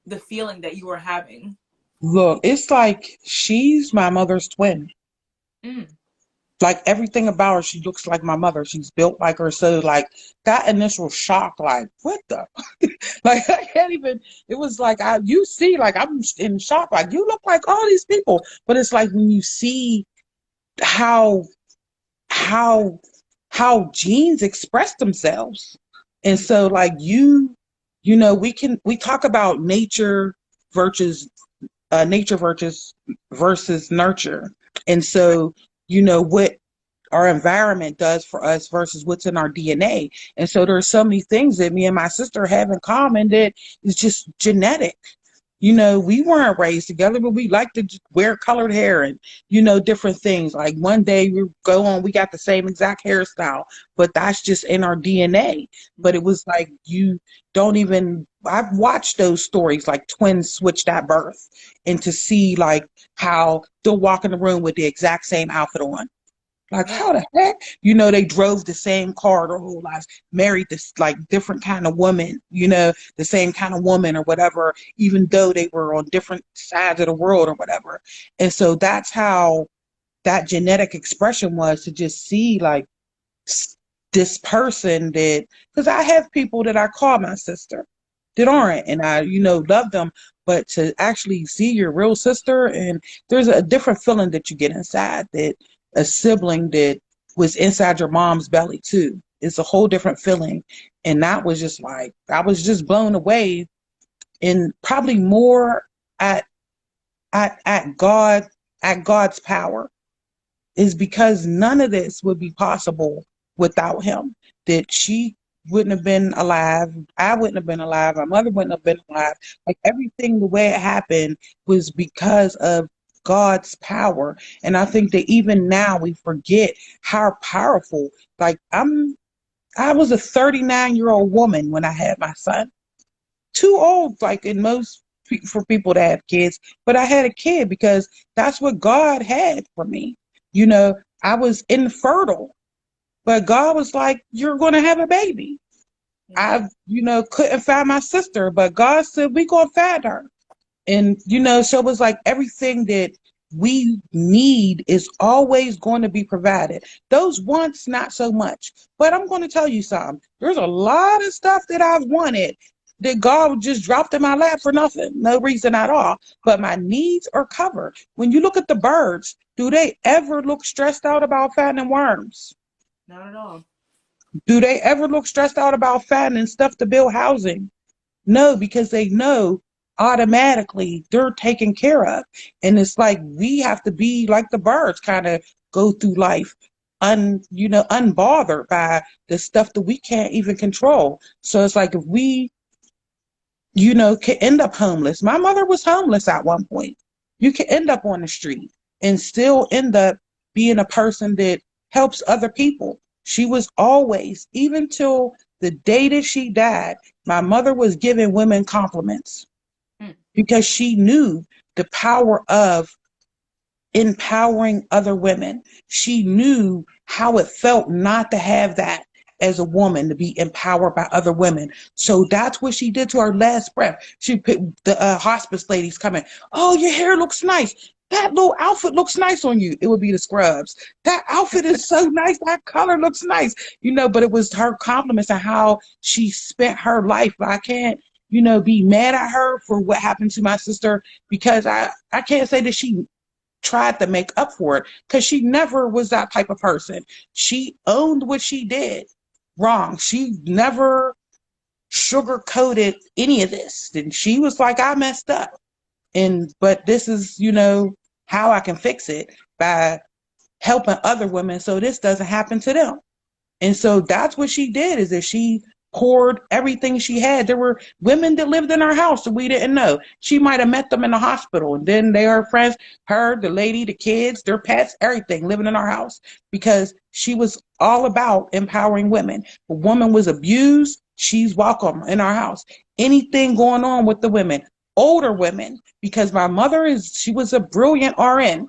the feeling that you were having? Look, it's like she's my mother's twin. Like everything about her, she looks like my mother. She's built like her. So like that initial shock, like what the, like I can't even. It was like I'm in shock. Like you look like all these people, but it's like when you see how genes express themselves, and so like we talk about nature versus versus nurture. And so, what our environment does for us versus what's in our DNA. And so there's so many things that me and my sister have in common that is just genetic. We weren't raised together, but we like to wear colored hair and, different things. Like one day we got the same exact hairstyle, but that's just in our DNA. But it was like, I've watched those stories like twins switched at birth and to see like how they'll walk in the room with the exact same outfit on. Like, how the heck? They drove the same car their whole lives, married this like different kind of woman, the same kind of woman or whatever, even though they were on different sides of the world or whatever. And so that's how that genetic expression was, to just see like this person that, because I have people that I call my sister that aren't, and I, love them, but to actually see your real sister, and there's a different feeling that you get inside, that a sibling that was inside your mom's belly too. It's a whole different feeling. And that was just like, I was just blown away, and probably more at God's power, is because none of this would be possible without him. That she wouldn't have been alive, I wouldn't have been alive, my mother wouldn't have been alive. Like everything, the way it happened was because of God's power. And I think that even now we forget how powerful. Like I was a 39-year-old woman when I had my son. Too old, like in most for people to have kids, but I had a kid because that's what God had for me. I was infertile, but God was like, you're going to have a baby. I, couldn't find my sister, but God said, we going to find her. And, so it was like everything that we need is always going to be provided. Those wants, not so much. But I'm going to tell you something. There's a lot of stuff that I've wanted that God just dropped in my lap for nothing, no reason at all. But my needs are covered. When you look at the birds, do they ever look stressed out about fattening worms? Not at all. Do they ever look stressed out about fattening stuff to build housing? No, because they know automatically they're taken care of. And it's like we have to be like the birds, kind of go through life unbothered by the stuff that we can't even control. So it's like if we can end up homeless. My mother was homeless at one point. You can end up on the street and still end up being a person that helps other people. She was always, even till the day that she died, my mother was giving women compliments Mm. because she knew the power of empowering other women. She knew how it felt not to have that as a woman, to be empowered by other women. So that's what she did to her last breath. She put the hospice ladies coming. Oh, your hair looks nice. That little outfit looks nice on you. It would be the scrubs. That outfit is so nice. That color looks nice. But it was her compliments and how she spent her life. But I can't, be mad at her for what happened to my sister, because I can't say that she tried to make up for it, because she never was that type of person. She owned what she did wrong. She never sugarcoated any of this. And she was like, I messed up. But this is, how I can fix it, by helping other women so this doesn't happen to them. And so that's what she did, is that she poured everything she had. There were women that lived in her house that we didn't know. She might have met them in the hospital, and then they are friends, her, the lady, the kids, their pets, everything living in our house, because she was all about empowering women. If a woman was abused, she's welcome in our house. Anything going on with the women, older women, because my mother she was a brilliant RN.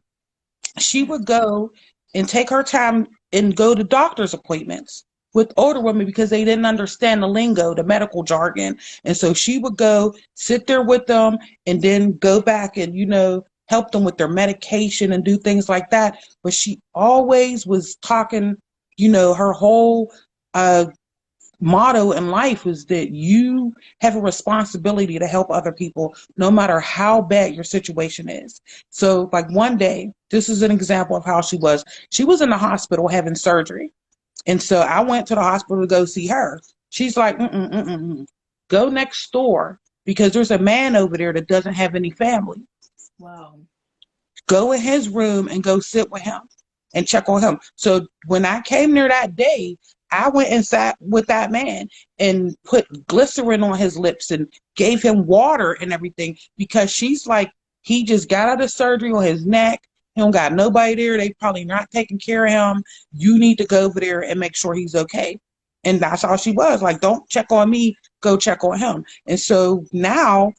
She would go and take her time and go to doctor's appointments with older women because they didn't understand the lingo, the medical jargon. And so she would go sit there with them and then go back and, help them with their medication and do things like that. But she always was talking, her whole motto in life was that you have a responsibility to help other people, no matter how bad your situation is. So like one day, this is an example of how she was. She was in the hospital having surgery. And so I went to the hospital to go see her. She's like, go next door, because there's a man over there that doesn't have any family. Wow. Go in his room and go sit with him and check on him. So when I came there that day, I went and sat with that man and put glycerin on his lips and gave him water and everything, because she's like, he just got out of surgery on his neck. He don't got nobody there. They probably not taking care of him. You need to go over there and make sure he's okay. And that's how she was. Like, don't check on me, go check on him. And so now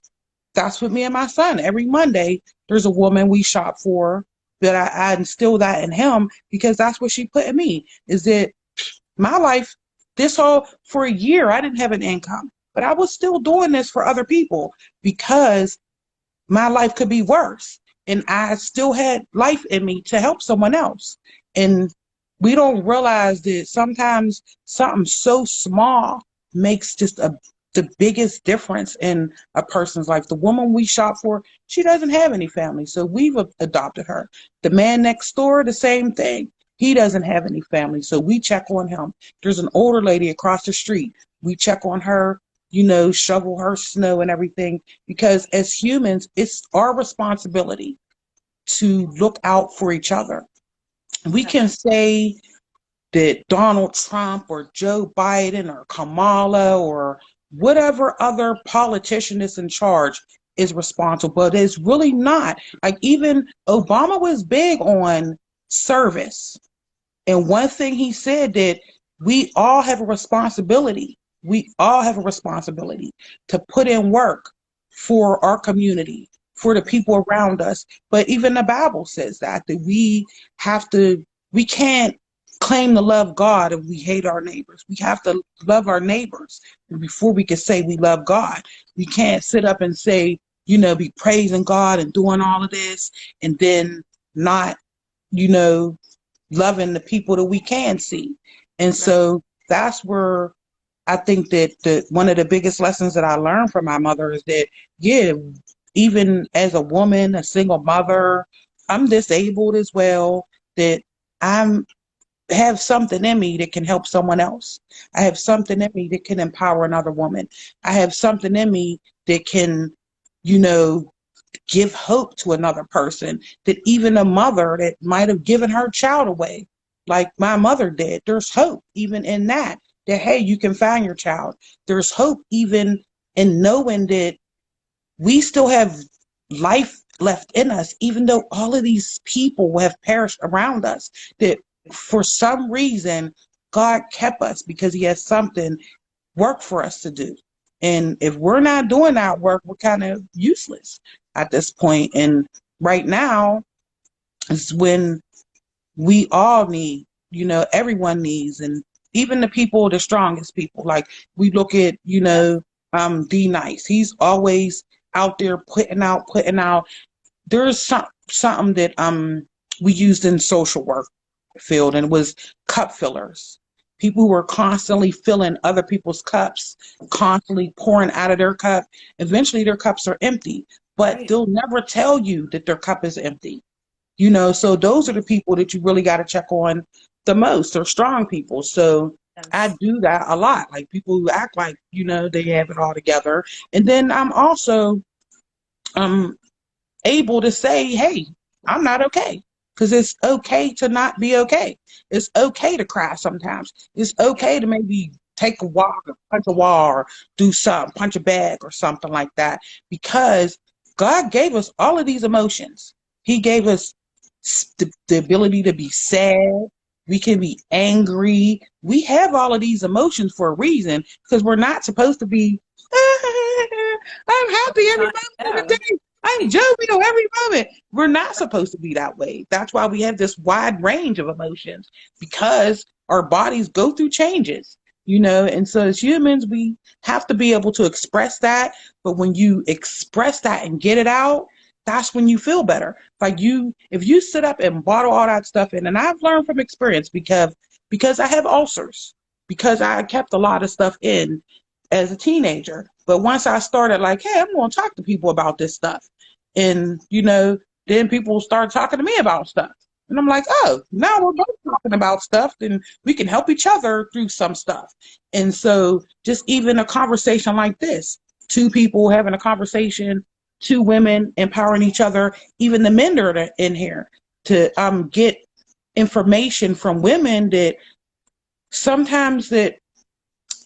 that's what me and my son, every Monday, there's a woman we shop for, that I instill that in him, because that's what she put in me, is that my life, for a year, I didn't have an income, but I was still doing this for other people because my life could be worse. And I still had life in me to help someone else. And we don't realize that sometimes something so small makes just the biggest difference in a person's life. The woman we shop for, she doesn't have any family, so we've adopted her. The man next door, the same thing. He doesn't have any family, so we check on him. There's an older lady across the street. We check on her, shovel her snow and everything, because as humans, it's our responsibility to look out for each other. We can say that Donald Trump or Joe Biden or Kamala or whatever other politician is in charge is responsible, but it's really not. Like, even Obama was big on service. And one thing he said, that we all have a responsibility. We all have a responsibility to put in work for our community, for the people around us. But even the Bible says that we can't claim to love God if we hate our neighbors. We have to love our neighbors before we can say we love God. We can't sit up and say, be praising God and doing all of this, and then not, loving the people that we can see. And so that's where I think that one of the biggest lessons that I learned from my mother is that, even as a woman, a single mother, I'm disabled as well, that I have something in me that can help someone else. I have something in me that can empower another woman. I have something in me that can, give hope to another person, that even a mother that might have given her child away, like my mother did, there's hope even in that, hey, you can find your child. There's hope even and knowing that we still have life left in us, even though all of these people have perished around us, that for some reason God kept us because he has something work for us to do. And if we're not doing that work, we're kind of useless at this point. And right now is when we all need, everyone needs, and even the people, the strongest people. Like we look at, D Nice. He's always out there putting out. There's something that we used in social work field, and it was cup fillers. People who were constantly filling other people's cups, constantly pouring out of their cup. Eventually their cups are empty, but Right. they'll never tell you that their cup is empty. So those are the people that you really got to check on the most, or strong people. So I Yes. do that a lot. Like people who act like, they have it all together. And then I'm also um able to say, hey, I'm not okay. Because it's okay to not be okay. It's okay to cry sometimes. It's okay to maybe take a walk or punch a wall or do something, punch a bag or something like that. Because God gave us all of these emotions. He gave us the ability to be sad. We can be angry. We have all of these emotions for a reason, because we're not supposed to be, I'm happy every moment of the Yeah. day. I'm jovial every moment. We're not supposed to be that way. That's why we have this wide range of emotions, because our bodies go through changes, and so as humans, we have to be able to express that. But when you express that and get it out, that's when you feel better. Like if you sit up and bottle all that stuff in, and I've learned from experience, because I have ulcers, because I kept a lot of stuff in as a teenager. But once I started like, hey, I'm going to talk to people about this stuff. And, then people start talking to me about stuff. And I'm like, oh, now we're both talking about stuff, and we can help each other through some stuff. And so just even a conversation like this, two people having a conversation, two women empowering each other, even the men that are in here, to get information from women that sometimes that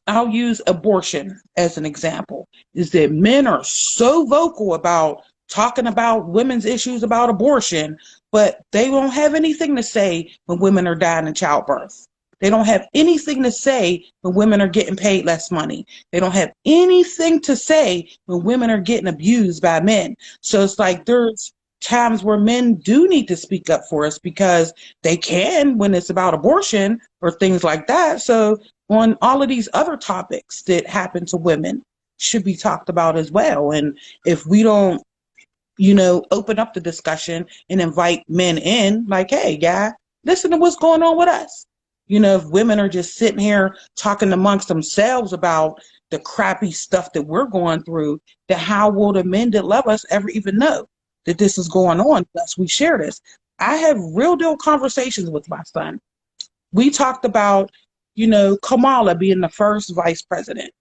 I'll use abortion as an example, is that men are so vocal about talking about women's issues about abortion, but they don't have anything to say when women are dying in childbirth. They don't have anything to say when women are getting paid less money. They don't have anything to say when women are getting abused by men. So it's like there's times where men do need to speak up for us, because they can when it's about abortion or things like that. So on all of these other topics that happen to women should be talked about as well. And if we don't, open up the discussion and invite men in, like, hey, guy, listen to what's going on with us. If women are just sitting here talking amongst themselves about the crappy stuff that we're going through, then how will the men that love us ever even know that this is going on unless we share this? I have real deal conversations with my son. We talked about, Kamala being the first vice president.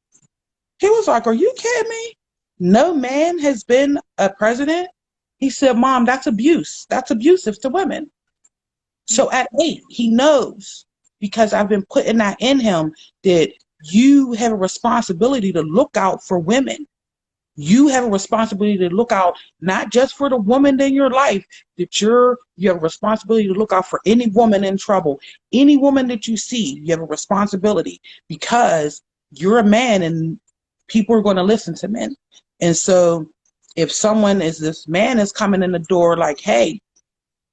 He was like, are you kidding me? No man has been a president. He said, Mom, that's abuse. That's abusive to women. So at 8, he knows, because I've been putting that in him, that you have a responsibility to look out for women. You have a responsibility to look out not just for the woman in your life, that you have a responsibility to look out for any woman in trouble, any woman that you see. You have a responsibility, because you're a man and people are going to listen to men. And so if this man is coming in the door like, hey,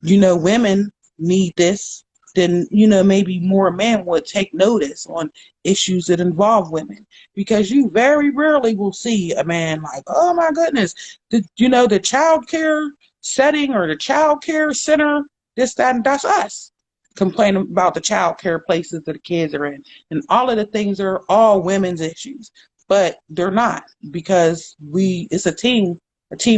women need this, then, maybe more men would take notice on issues that involve women. Because you very rarely will see a man like, oh my goodness, the child care setting or the child care center, this, that, and that's us complaining about the child care places that the kids are in. And all of the things are all women's issues. But they're not, because it's a team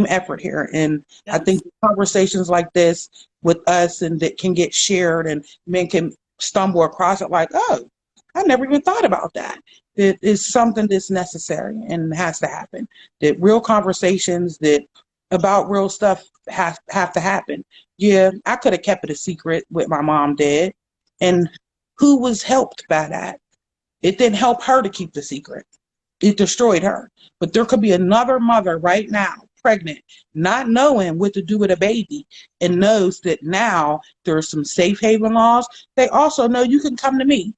effort here. And I Yes. think conversations like this with us, and that can get shared, and men can stumble across it like, oh, I never even thought about that. It is something that's necessary and has to happen. That real conversations that about real stuff have to happen. Yeah, I could have kept it a secret with my mom did. And who was helped by that? It didn't help her to keep the secret. it destroyed her. But there could be another mother right now, pregnant, not knowing what to do with a baby, and knows that now there's some safe haven laws. They also know you can come to me,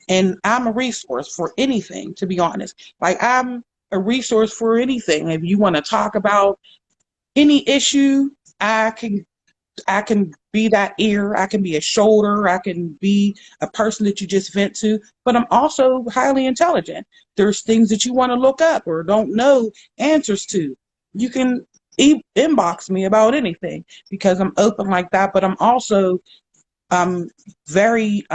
and I'm a resource for anything, to be honest. Like, I'm a resource for anything. If you want to talk about any issue, I can be that ear, I can be a shoulder, I can be a person that you just vent to, but I'm also highly intelligent. There's things that you want to look up or don't know answers to. You can inbox me about anything because I'm open like that, but I'm also very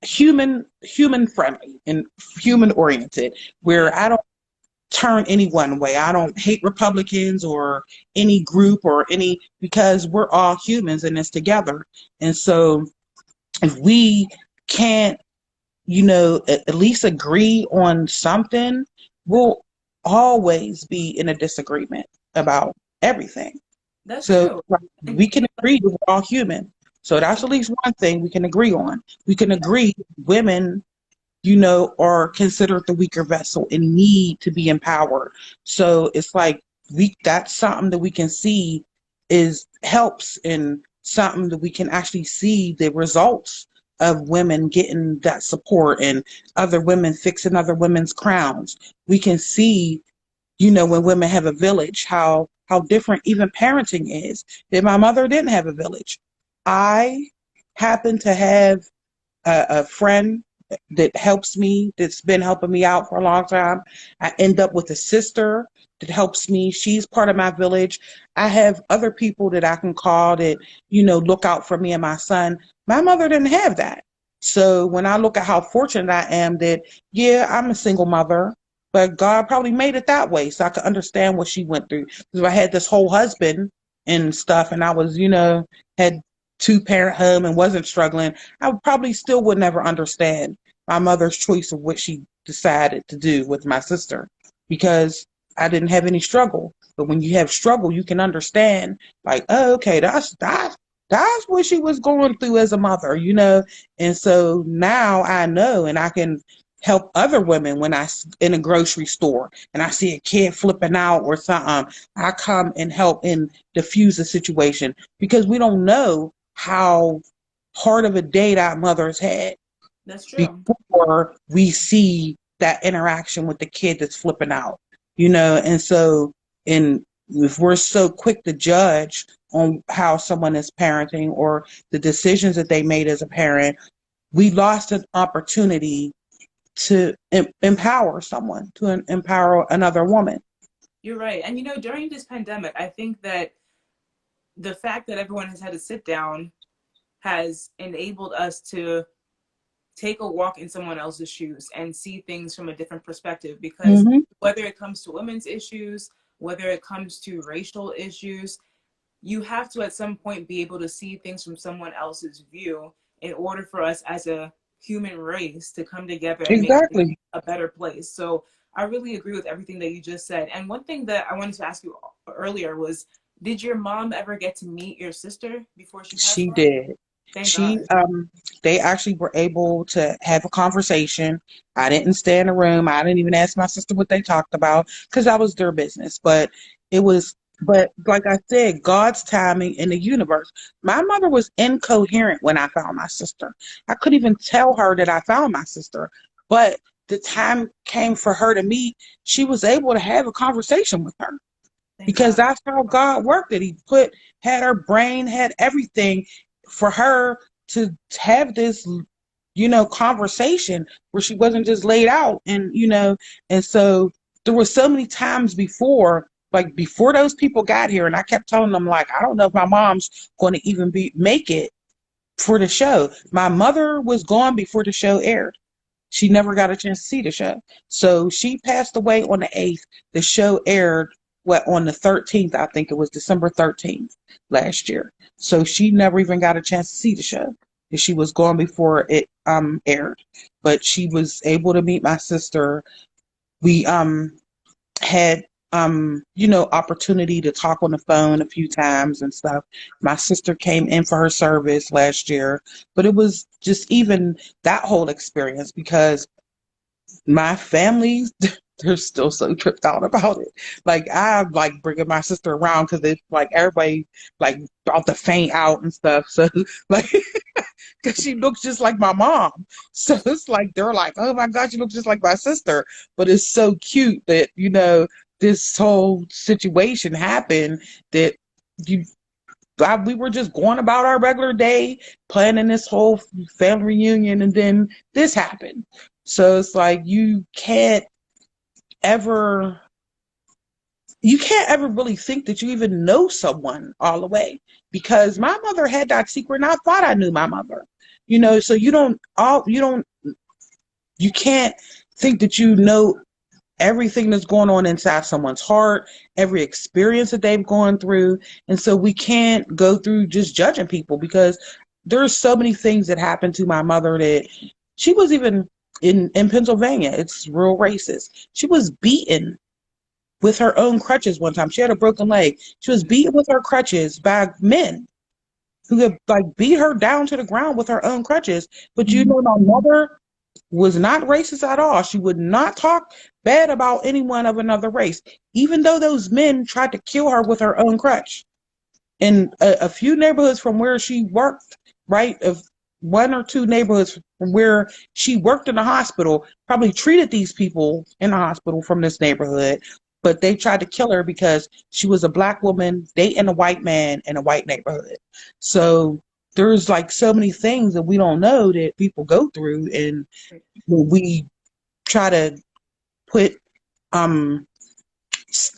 human friendly and human oriented, where I don't turn any one way. I don't hate Republicans or any group or any, because we're all humans in this together. And so if we can't, at least agree on something, we'll always be in a disagreement about everything. That's So true. we can agree that we're all human. So that's at least one thing we can agree on. We can agree women are considered the weaker vessel and need to be empowered. So it's like that's something that we can see is helps, and something that we can actually see the results of women getting that support and other women fixing other women's crowns. We can see, when women have a village, how different even parenting is. That my mother didn't have a village. I happen to have a friend that helps me, that's been helping me out for a long time. I end up with a sister that helps me. She's part of my village. I have other people that I can call that, look out for me and my son. My mother didn't have that. So when I look at how fortunate I am that, yeah, I'm a single mother, but God probably made it that way so I could understand what she went through. Because I had this whole husband and stuff, and I was, had two-parent home and wasn't struggling, I probably still would never understand my mother's choice of what she decided to do with my sister, because I didn't have any struggle. But when you have struggle, you can understand, like, oh, okay, that's what she was going through as a mother, And so now I know, and I can help other women when I in a grocery store and I see a kid flipping out or something. I come and help and diffuse the situation, because we don't know how hard of a day that mother's had. That's true. Before we see that interaction with the kid that's flipping out, and so, and if we're so quick to judge on how someone is parenting or the decisions that they made as a parent, we lost an opportunity to empower someone, to empower another woman. You're right. And during this pandemic, I think that the fact that everyone has had to sit down has enabled us to take a walk in someone else's shoes and see things from a different perspective, because whether it comes to women's issues, whether it comes to racial issues, you have to at some point be able to see things from someone else's view in order for us as a human race to come together and make a better place. So I really agree with everything that you just said. And one thing that I wanted to ask you earlier was, did your mom ever get to meet your sister before she passed She on? did. Thank God. They actually were able to have a conversation. I didn't stay in the room. I didn't even ask my sister what they talked about, because that was their business. But like I said, God's timing in the universe. My mother was incoherent when I found my sister. I couldn't even tell her that I found my sister. But the time came for her to meet. She was able to have a conversation with her. Because that's how God worked it. He had her brain, had everything for her to have this, conversation where she wasn't just laid out. And so there were so many times before those people got here, and I kept telling them, like, I don't know if my mom's going to even make it for the show. My mother was gone before the show aired. She never got a chance to see the show. So she passed away on the 8th. The show aired on the 13th. I think it was December 13th last year. So she never even got a chance to see the show. She was gone before it aired. But she was able to meet my sister. We had opportunity to talk on the phone a few times and stuff. My sister came in for her service last year, but it was just even that whole experience, because my family, they're still so tripped out about it. Like I'm like bringing my sister around because it's like everybody like about to faint out and stuff. So like, because she looks just like my mom. So it's like they're like, oh my God, she looks just like my sister. But it's so cute that this whole situation happened that you. We were just going about our regular day, planning this whole family reunion, and then this happened. So it's like ever you can't ever really think that you even know someone all the way, because my mother had that secret and I thought I knew my mother. So you can't think that you know everything that's going on inside someone's heart, every experience that they've gone through. And so we can't go through just judging people, because there's so many things that happened to my mother that she was even in Pennsylvania. It's real racist. She was beaten with her own crutches one time. She had a broken leg. She was beaten with her crutches by men who had like beat her down to the ground with her own crutches. But my mother was not racist at all. She would not talk bad about anyone of another race, even though those men tried to kill her with her own crutch. In a few neighborhoods from where she worked, right, of one or two neighborhoods from where she worked in the hospital, probably treated these people in the hospital from this neighborhood, but they tried to kill her because she was a Black woman dating a white man in a white neighborhood. So there's like so many things that we don't know that people go through, and we try to put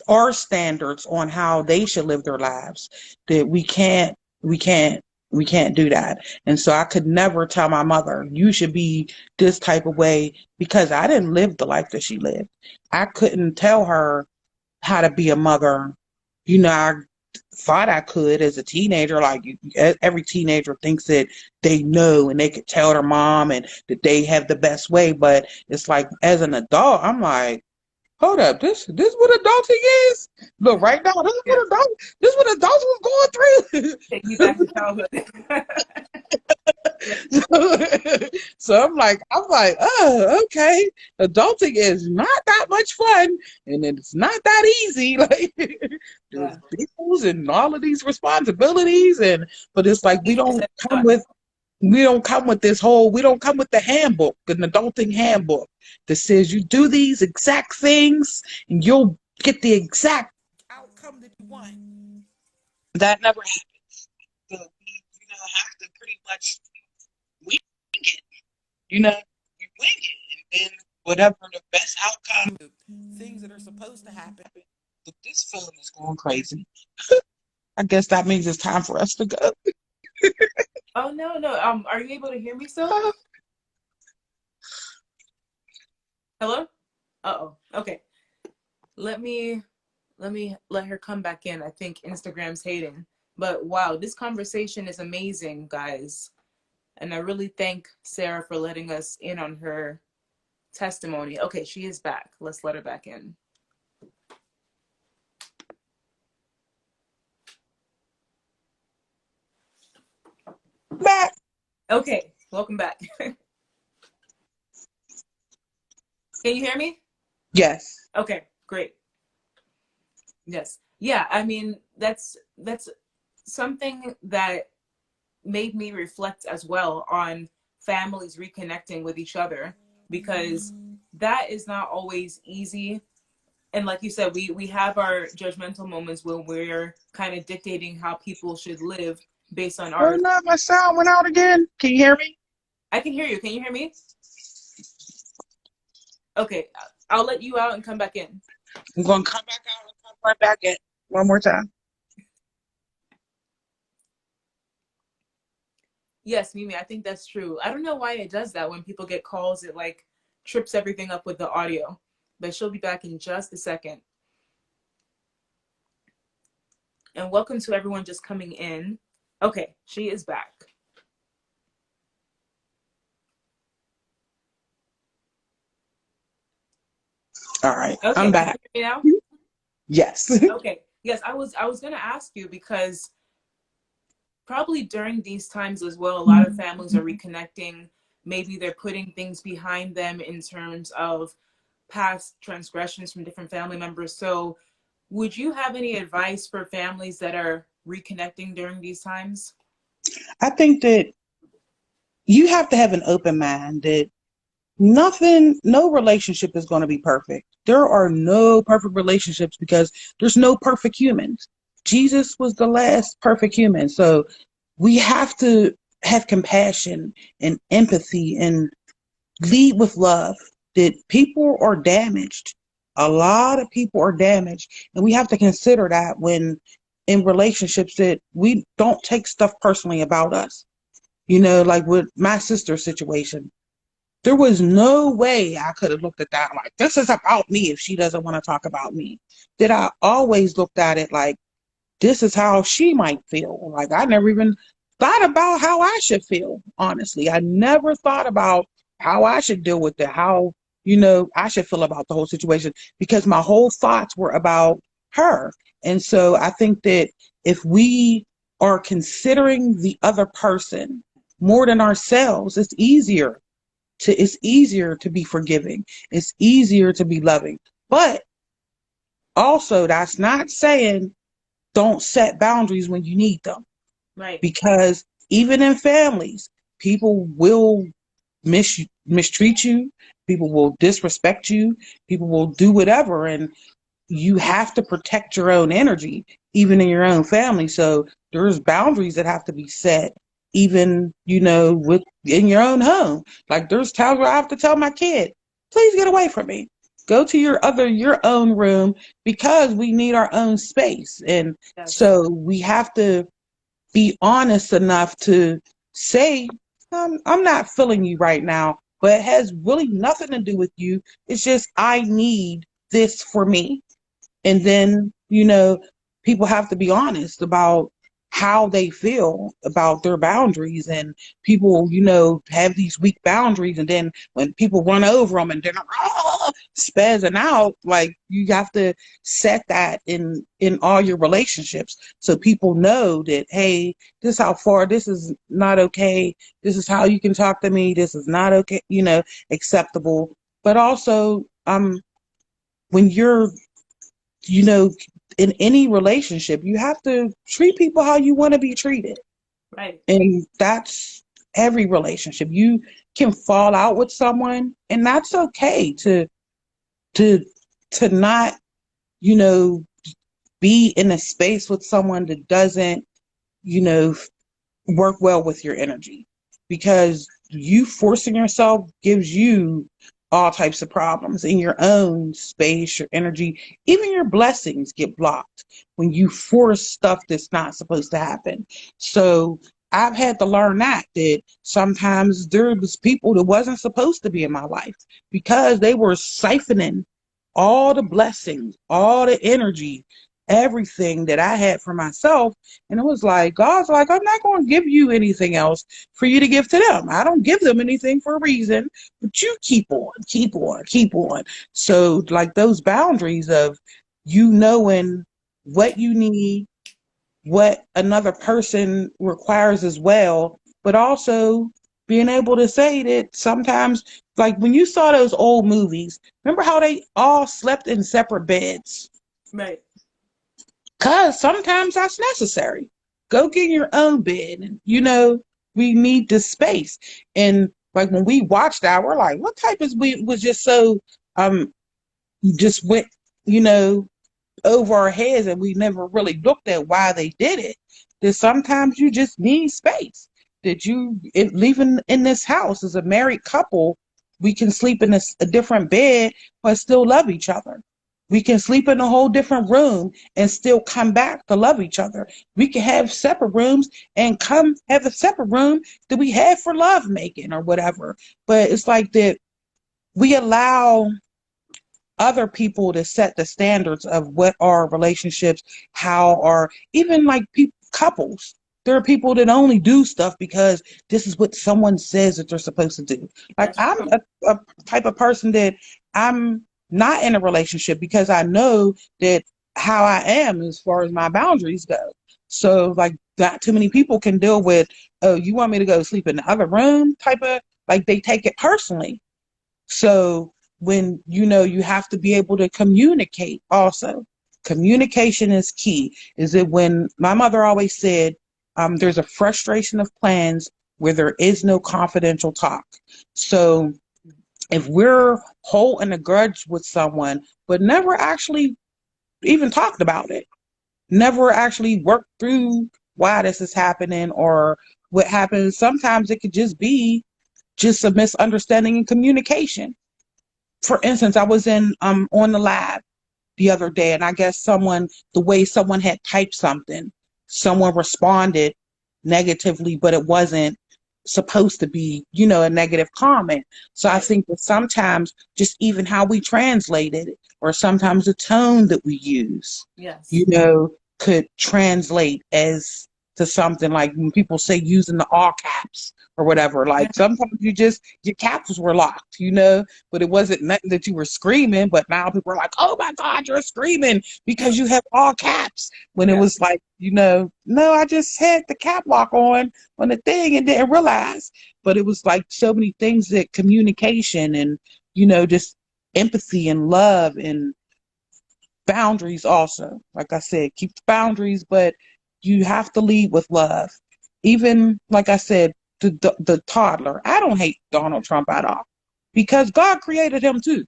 our standards on how they should live their lives, that we can't do that. And so I could never tell my mother, you should be this type of way, because I didn't live the life that she lived. I couldn't tell her how to be a mother. I thought I could as a teenager. Like every teenager thinks that they know and they could tell their mom and that they have the best way. But it's like as an adult, I'm like, hold up, this what adulting is? Look, right now, Yeah. This what adults was going through. Take me back to childhood. So I'm like, oh, okay. Adulting is not that much fun, and it's not that easy. Like there's Yeah. bills and all of these responsibilities, but it's like we don't come with the handbook, an adulting handbook that says you do these exact things and you'll get the exact outcome that you want. That never happens. So we have to pretty much wing it. You wing it, and then whatever the best outcome, things that are supposed to happen. But this phone is going crazy. I guess that means it's time for us to go. Oh no, no. Are you able to hear me still? Hello? Uh-oh. Okay. Let me let her come back in. I think Instagram's hating. But wow, this conversation is amazing, guys. And I really thank Sarah for letting us in on her testimony. Okay, she is back. Let's let her back in. Back. Okay, welcome back. Can you hear me? Yes. Okay, great. Yes. Yeah, I mean, that's something that made me reflect as well on families reconnecting with each other, because that is not always easy. And like you said, we have our judgmental moments when we're kind of dictating how people should live based on Oh our. no, my sound went out again. Can you hear me? I can hear you. Can you hear me? Okay, I'll let you out and come back in. I'm going to come back out and come right back in one more time. Yes, Mimi, I think that's true. I don't know why it does that when people get calls. It like trips everything up with the audio. But she'll be back in just a second. And welcome to everyone just coming in. Okay, she is back. All right, Okay, I'm can back. you hear me now? Yes. Okay. Yes, I was gonna ask you, because probably during these times as well, a lot of families are reconnecting maybe they're putting things behind them in terms of past transgressions from different family members. So would you have any advice for families that are reconnecting during these times? I think that you have to have an open mind that no relationship is going to be perfect. There are no perfect relationships because there's no perfect humans. Jesus was the last perfect human. So we have to have compassion and empathy and lead with love. That people are damaged. A lot of people are damaged. And we have to consider that when in relationships that we don't take stuff personally about us. Like with my sister's situation, there was no way I could have looked at that like, this is about me if she doesn't want to talk about me. That I always looked at it like, this is how she might feel. Like, I never even thought about how I should feel, honestly. I never thought about how I should deal with it, how, I should feel about the whole situation because my whole thoughts were about her. And so I think that if we are considering the other person more than ourselves, it's easier to be forgiving. It's easier to be loving. But also, that's not saying don't set boundaries when you need them. Right. Because even in families, people will mistreat you. People will disrespect you. People will do whatever. And you have to protect your own energy, even in your own family. So there's boundaries that have to be set, even, in your own home. Like there's times where I have to tell my kid, please get away from me. Go to your own room because we need our own space. And Yes. so we have to be honest enough to say, I'm not feeling you right now, but it has really nothing to do with you. It's just I need this for me. And then, people have to be honest about how they feel about their boundaries. And people, have these weak boundaries. And then when people run over them and they're spazzing out, like you have to set that in all your relationships. So people know that, hey, this is how far, this is not okay. This is how you can talk to me. This is not okay, acceptable. But also, when you're in any relationship, you have to treat people how you want to be treated. Right. And that's every relationship. You can fall out with someone, and that's okay to not, be in a space with someone that doesn't, work well with your energy. Because you forcing yourself gives you all types of problems in your own space, your energy, even your blessings get blocked when you force stuff that's not supposed to happen. So I've had to learn that sometimes there was people that wasn't supposed to be in my life because they were siphoning all the blessings, all the energy, everything that I had for myself. And it was like, God's like, I'm not going to give you anything else for you to give to them. I don't give them anything for a reason, but you keep on, keep on, keep on. So like those boundaries of knowing what you need, what another person requires as well, but also being able to say that sometimes, like when you saw those old movies, remember how they all slept in separate beds? Right. Because sometimes that's necessary. Go get your own bed. And, we need the space. And like when we watched that, we're like, what type is we was just so just went, over our heads, and we never really looked at why they did it. That sometimes you just need space. That living in this house as a married couple, we can sleep in a different bed but still love each other. We can sleep in a whole different room and still come back to love each other. We can have separate rooms and come have a separate room that we have for love making or whatever. But it's like that we allow other people to set the standards of what are relationships, how are even like couples. There are people that only do stuff because this is what someone says that they're supposed to do. Like I'm a type of person that I'm not in a relationship because I know that how I am as far as my boundaries go. So like not too many people can deal with, oh, you want me to go sleep in the other room type of like they take it personally. So when, you have to be able to communicate also. Communication is key. Is it when my mother always said, there's a frustration of plans where there is no confidential talk. So if we're holding a grudge with someone, but never actually even talked about it, never actually worked through why this is happening or what happens, sometimes it could just be just a misunderstanding in communication. For instance, I was in on the lab the other day, and I guess the way someone had typed something, someone responded negatively, but it wasn't supposed to be, a negative comment. So I think that sometimes just even how we translate it, or sometimes the tone that we use, Yes. Could translate as to something like when people say using the all caps or whatever. Like sometimes your caps were locked, but it wasn't nothing that you were screaming. But now people are like, oh my God, you're screaming because you have all caps. When it was like, no, I just had the cap lock on the thing and didn't realize. But it was like so many things that communication and, just empathy and love and boundaries also. Like I said, keep the boundaries, but you have to lead with love. Even, like I said, the toddler. I don't hate Donald Trump at all because God created him too.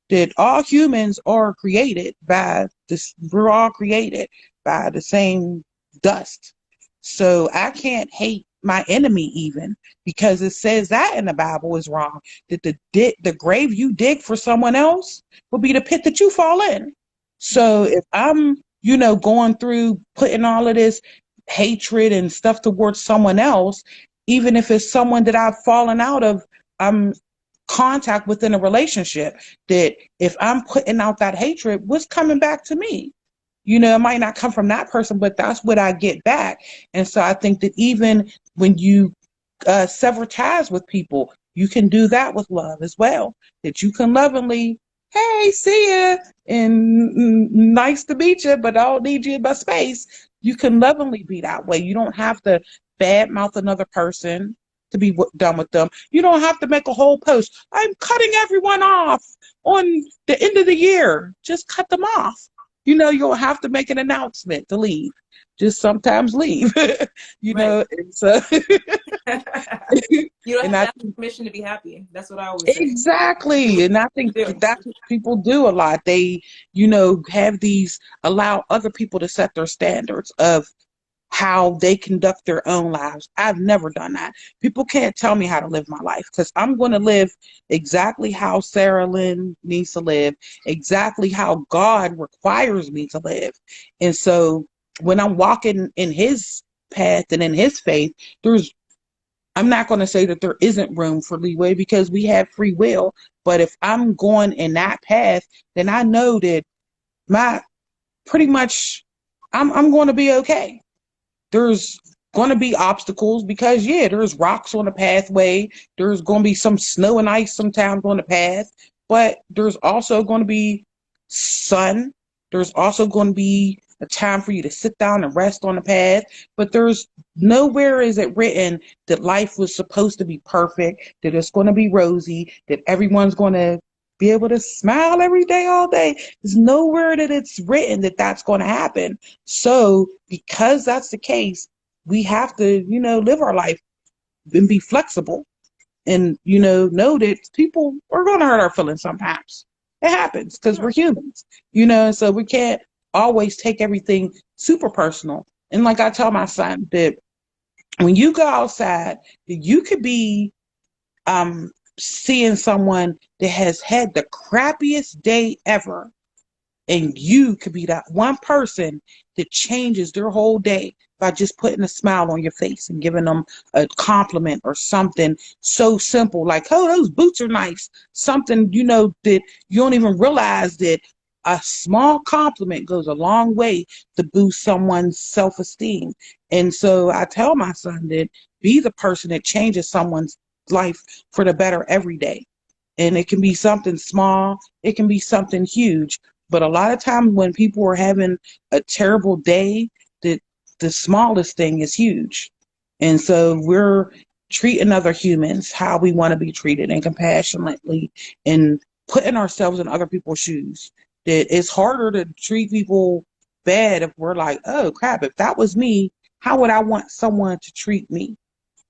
That all humans are created by this, we're all created by the same dust. So I can't hate my enemy even because it says that in the Bible is wrong. That the grave you dig for someone else will be the pit that you fall in. So if I'm, going through putting all of this hatred and stuff towards someone else, even if it's someone that I've fallen out of contact within a relationship, that if I'm putting out that hatred, what's coming back to me? It might not come from that person, but that's what I get back. And so I think that even when you sever ties with people, you can do that with love as well. That you can lovingly, hey, see ya, and nice to meet you, but I don't need you in my space. You can lovingly be that way. You don't have to badmouth another person to be done with them. You don't have to make a whole post. I'm cutting everyone off on the end of the year. Just cut them off. You don't have to make an announcement to leave. Just sometimes leave. And so You don't and have I to ask permission to be happy. That's what I always say. exactly. And I think that's what people do a lot. They, have these, allow other people to set their standards of how they conduct their own lives. I've never done that. People can't tell me how to live my life because I'm going to live exactly how Sarah Lynn needs to live, exactly how God requires me to live. And so when I'm walking in his path and in his faith, I'm not going to say that there isn't room for leeway because we have free will. But if I'm going in that path, then I know that pretty much I'm going to be okay. There's going to be obstacles because there's rocks on the pathway. There's going to be some snow and ice sometimes on the path, but there's also going to be sun. There's also going to be a time for you to sit down and rest on the path, but there's nowhere is it written that life was supposed to be perfect, that it's going to be rosy, that everyone's going to be able to smile every day, all day. There's nowhere that it's written that that's going to happen. So because that's the case, we have to, live our life and be flexible and, know that people are going to hurt our feelings sometimes. It happens because we're humans, so we can't always take everything super personal. And like I tell my son that when you go outside, that you could be seeing someone that has had the crappiest day ever, and you could be that one person that changes their whole day by just putting a smile on your face and giving them a compliment or something so simple like, oh, those boots are nice. Something, that you don't even realize that a small compliment goes a long way to boost someone's self-esteem. And so I tell my son that be the person that changes someone's life for the better every day. And it can be something small, it can be something huge. But a lot of times when people are having a terrible day, that the smallest thing is huge. And so we're treating other humans how we want to be treated and compassionately and putting ourselves in other people's shoes. That it's harder to treat people bad if we're like, oh crap, if that was me, how would I want someone to treat me?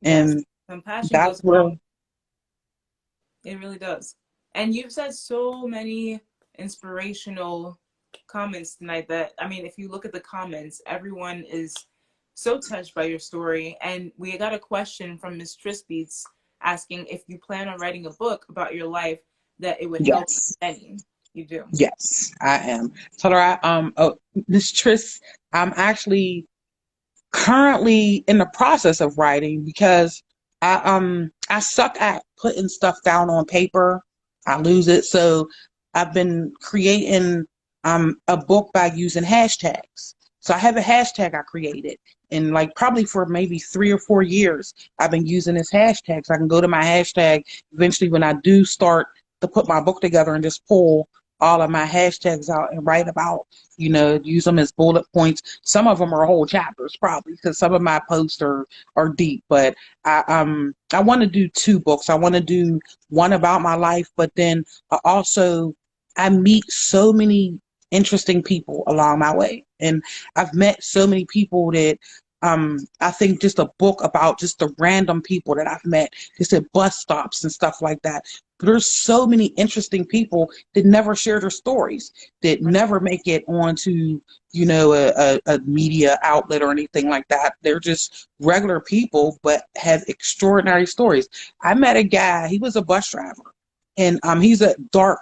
Yes, And compassion that's goes a where, long. It really does. And you've said so many inspirational comments tonight that, I mean, if you look at the comments, everyone is so touched by your story. And we got a question from Miss Trisbeats asking if you plan on writing a book about your life that it would help yes. many. You do. Yes, I am. Tell her oh, Miss Tris, I'm actually currently in the process of writing because I suck at putting stuff down on paper. I lose it. So I've been creating a book by using hashtags. So I have a hashtag I created, and like probably for maybe 3 or 4 years I've been using this hashtag. So I can go to my hashtag eventually when I do start to put my book together and just pull all of my hashtags out and write about, use them as bullet points. Some of them are whole chapters probably because some of my posts are deep, but I want to do two books. I want to do one about my life, but then I meet so many interesting people along my way. And I've met so many people that I think just a book about just the random people that I've met just at bus stops and stuff like that. There's so many interesting people that never share their stories, that never make it onto, a media outlet or anything like that. They're just regular people, but have extraordinary stories. I met a guy, he was a bus driver, and he's a dark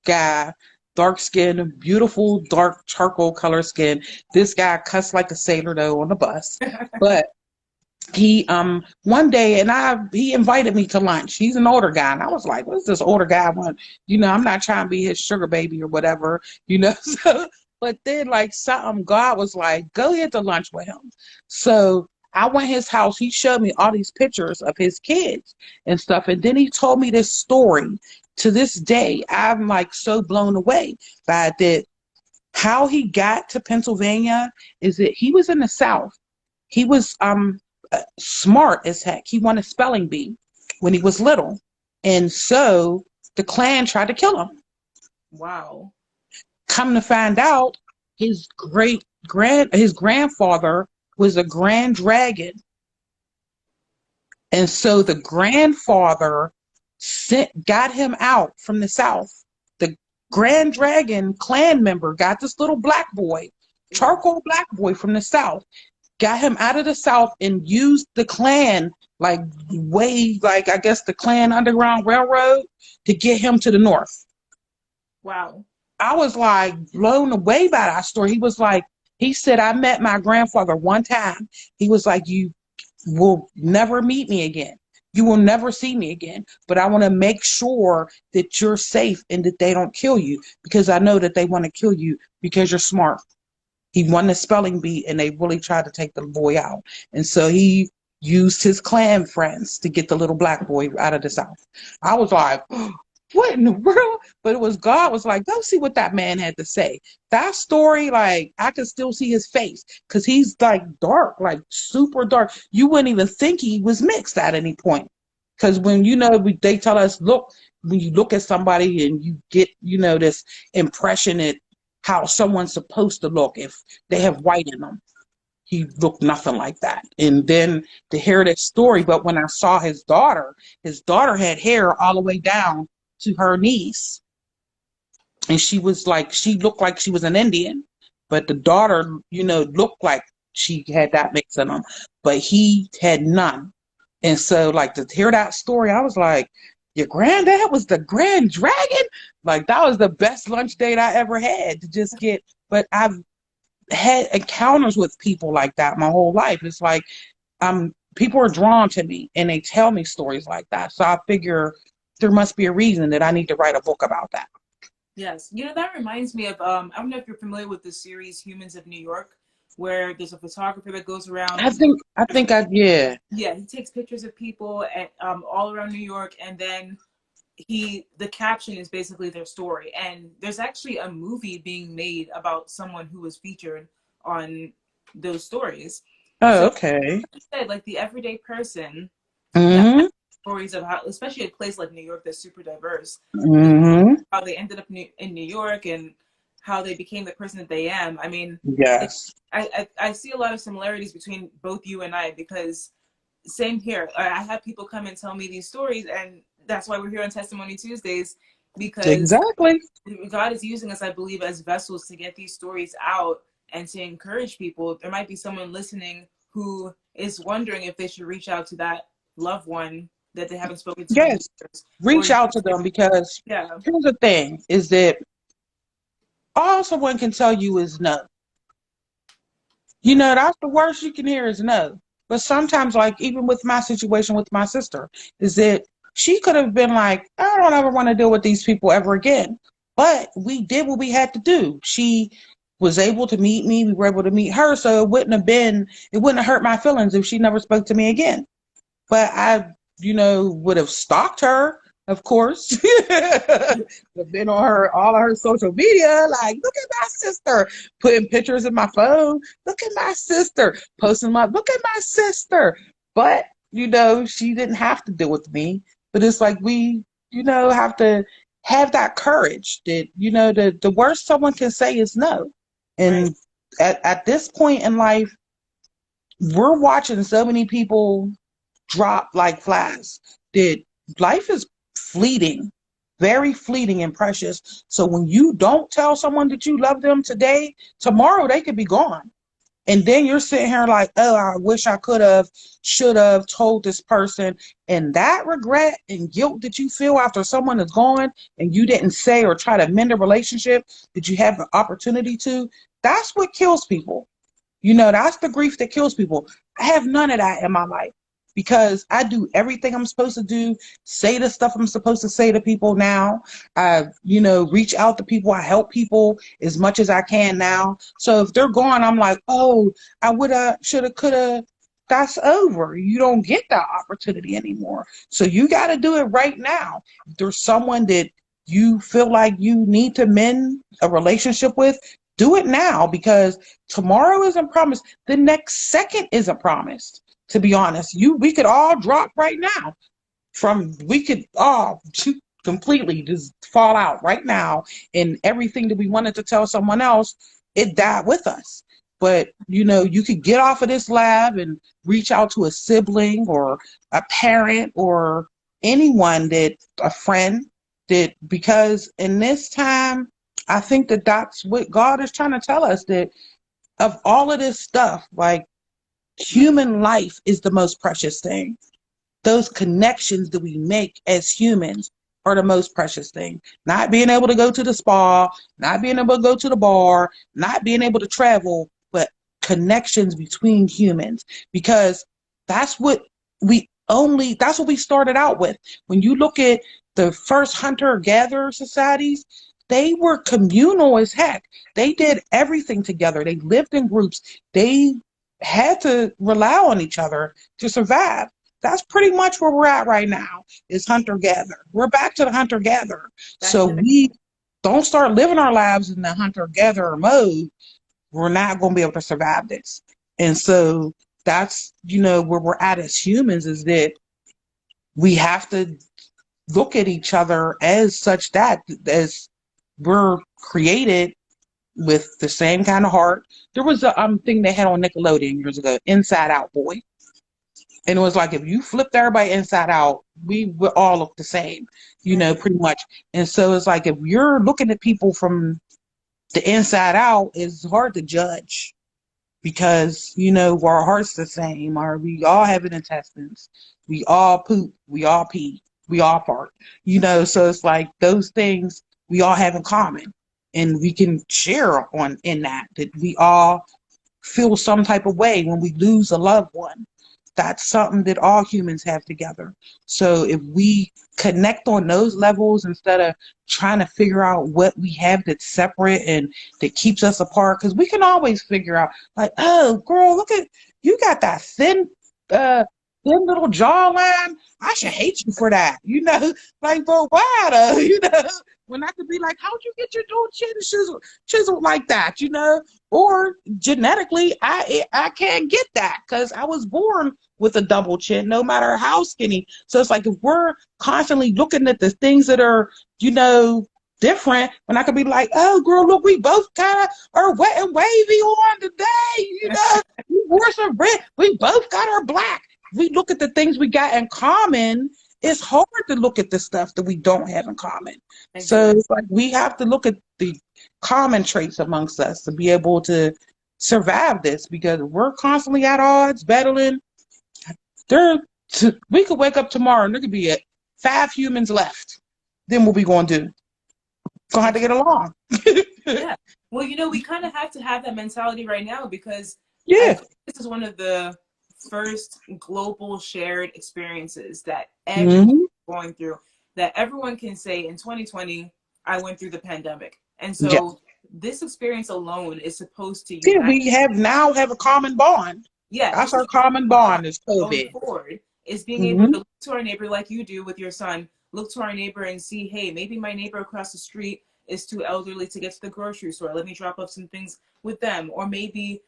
guy, dark skin, beautiful, dark charcoal color skin. This guy cussed like a sailor though on the bus. But he one day and he invited me to lunch. He's an older guy, and I was like, what's this older guy want? I'm not trying to be his sugar baby or whatever. So but then like something, God was like, go get to lunch with him. So I went to his house. He showed me all these pictures of his kids and stuff, and then he told me this story. To this day I'm like so blown away by that. How he got to Pennsylvania is that he was in the South. He was smart as heck. He won a spelling bee when he was little. And so the Klan tried to kill him. Wow. Come to find out, his grandfather was a grand dragon. And so the grandfather got him out from the South. The grand dragon Klan member got this little black boy, charcoal black boy from the South, got him out of the South and used the Klan, like I guess the Klan Underground Railroad, to get him to the North. Wow. I was like blown away by that story. He said, I met my grandfather one time. He was like, you will never meet me again. You will never see me again. But I want to make sure that you're safe and that they don't kill you, because I know that they want to kill you because you're smart. He won the spelling bee and they really tried to take the boy out. And so he used his Klan friends to get the little black boy out of the South. I was like, what in the world? But it was God was like, go see what that man had to say. That story, like, I could still see his face because he's like dark, like super dark. You wouldn't even think he was mixed at any point. Because when, they tell us, look, when you look at somebody and you get, this impression that how someone's supposed to look if they have white in them. He looked nothing like that. And then to hear that story, but when I saw his daughter had hair all the way down to her knees. And she looked like she was an Indian, but the daughter, looked like she had that mix in them, but he had none. And so like to hear that story, I was like, your granddad was the grand dragon? Like that was the best lunch date I ever had to just get. But I've had encounters with people like that my whole life. It's like people are drawn to me and they tell me stories like that. So I figure there must be a reason that I need to write a book about that. Yes. That reminds me of, I don't know if you're familiar with the series Humans of New York, where there's a photographer that goes around. Yeah. Yeah, he takes pictures of people at, all around New York, and then the caption is basically their story. And there's actually a movie being made about someone who was featured on those stories. Oh, So okay. like I said, like the everyday person that has Mm-hmm. stories of how, especially a place like New York that's super diverse, Mm-hmm. how they ended up in New York and how they became the person that they am. I mean, it, Yes. I see a lot of similarities between both you and I, because same here. I have people come and tell me these stories, and that's why we're here on Testimony Tuesdays, because Exactly. God is using us, I believe, as vessels to get these stories out and to encourage people. There might be someone listening who is wondering if they should reach out to that loved one that they haven't spoken to in Yes. years, or Reach out to them because yeah, here's the thing is that all someone can tell you is no. You that's know, that's the worst you can hear is no. But sometimes, like even with my situation with my sister, is that she could have been like, I don't ever want to deal with these people ever again. But we did what we had to do. She was able to meet me. We were able to meet her. So it wouldn't have hurt my feelings if she never spoke to me again. But I, would have stalked her, of course. I've been on all of her social media, like, look at my sister, putting pictures in my phone. Look at my sister, posting look at my sister. But, she didn't have to deal with me. But it's like we, have to have that courage that, the worst someone can say is no. right, And at this point in life, we're watching so many people drop like flies. That life is fleeting, very fleeting and precious. So when you don't tell someone that you love them today, tomorrow they could be gone. And then you're sitting here like, oh, I wish I could have, should have told this person. And that regret and guilt that you feel after someone is gone and you didn't say or try to mend a relationship that you have the opportunity to, that's what kills people. That's the grief that kills people. I have none of that in my life because I do everything I'm supposed to do, say the stuff I'm supposed to say to people now. I, reach out to people. I help people as much as I can now. So if they're gone, I'm like, oh, I woulda, shoulda, coulda. That's over. You don't get that opportunity anymore. So you got to do it right now. If there's someone that you feel like you need to mend a relationship with, do it now because tomorrow isn't promised. The next second isn't promised. To be honest, we could all drop right now. We could all completely just fall out right now, and everything that we wanted to tell someone else, it died with us. But you could get off of this lab and reach out to a sibling or a parent or anyone a friend that because in this time, I think that that's what God is trying to tell us that of all of this stuff, like human life is the most precious thing. Those connections that we make as humans are the most precious thing. Not being able to go to the spa, not being able to go to the bar, not being able to travel, but connections between humans. Because that's what that's what we started out with. When you look at the first hunter-gatherer societies, they were communal as heck. They did everything together. They lived in groups. They had to rely on each other to survive. That's pretty much where we're at right now is hunter-gatherer. We're back to the hunter-gatherer. So that's it. we don't start living our lives in the hunter-gatherer mode. We're not going to be able to survive this. And so that's, where we're at as humans is that we have to look at each other as such that as we're created with the same kind of heart. There was a thing they had on Nickelodeon years ago, Inside Out Boy. And it was like if you flipped everybody inside out, we would all look the same, Right. pretty much. And so it's like if you're looking at people from the inside out, it's hard to judge because, our heart's the same, or we all have an intestines. We all poop, we all pee, we all fart, so it's like those things we all have in common. And we can share in that we all feel some type of way when we lose a loved one. That's something that all humans have together. So if we connect on those levels instead of trying to figure out what we have that's separate and that keeps us apart, because we can always figure out, like, oh, girl, look at you got that thin them little jawline, I should hate you for that. Like, but why though? When I could be like, how'd you get your dual chin chiseled like that? Or genetically, I can't get that because I was born with a double chin, no matter how skinny. So it's like if we're constantly looking at the things that are, different, when I could be like, oh girl, look, we both kind of are wet and wavy on today. We wore some red, we both got our black. We look at the things we got in common. It's hard to look at the stuff that we don't have in common. Exactly. So it's like we have to look at the common traits amongst us to be able to survive this, because we're constantly at odds, battling. We could wake up tomorrow and there could be 5 humans left. Then what we gonna do? Gonna have to get along. Yeah. Well, we kind of have to have that mentality right now, because this is one of the first global shared experiences that everyone's going through, that everyone can say in 2020, I went through the pandemic. And so this experience alone is supposed to unite. We have a common bond. Yeah. That's our common bond is COVID. Going forward is being able to look to our neighbor like you do with your son, look to our neighbor and see, hey, maybe my neighbor across the street is too elderly to get to the grocery store. Let me drop off some things with them. Or maybe,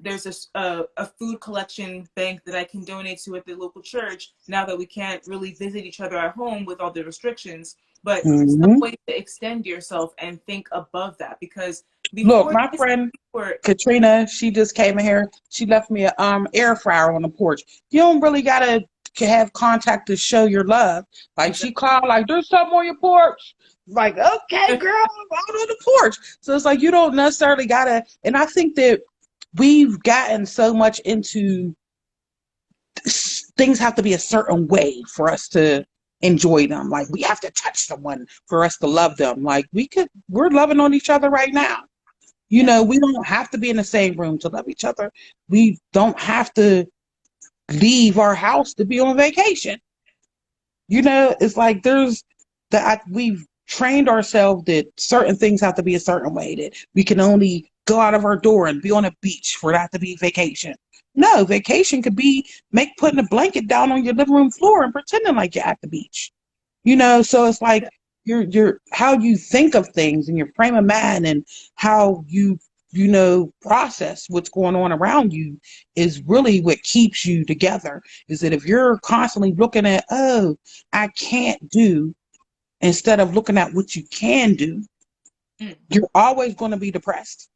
there's a food collection bank that I can donate to at the local church now that we can't really visit each other at home with all the restrictions. But some way to extend yourself and think above that, because look, my friend Katrina, she just came in here. She left me an air fryer on the porch. You don't really gotta have contact to show your love. Like she called, like, there's something on your porch. Like, okay, girl, I'm out on the porch. So it's like you don't necessarily gotta. And I think that we've gotten so much into things have to be a certain way for us to enjoy them. Like we have to touch someone for us to love them. Like we're loving on each other right now. We don't have to be in the same room to love each other. We don't have to leave our house to be on vacation. It's like we've trained ourselves that certain things have to be a certain way, that we can only go out of our door and be on a beach for that to be vacation. No, vacation could be putting a blanket down on your living room floor and pretending like you're at the beach. So it's like your how you think of things and your frame of mind and how you process what's going on around you is really what keeps you together. Is that if you're constantly looking at, oh, I can't do, instead of looking at what you can do, you're always going to be depressed.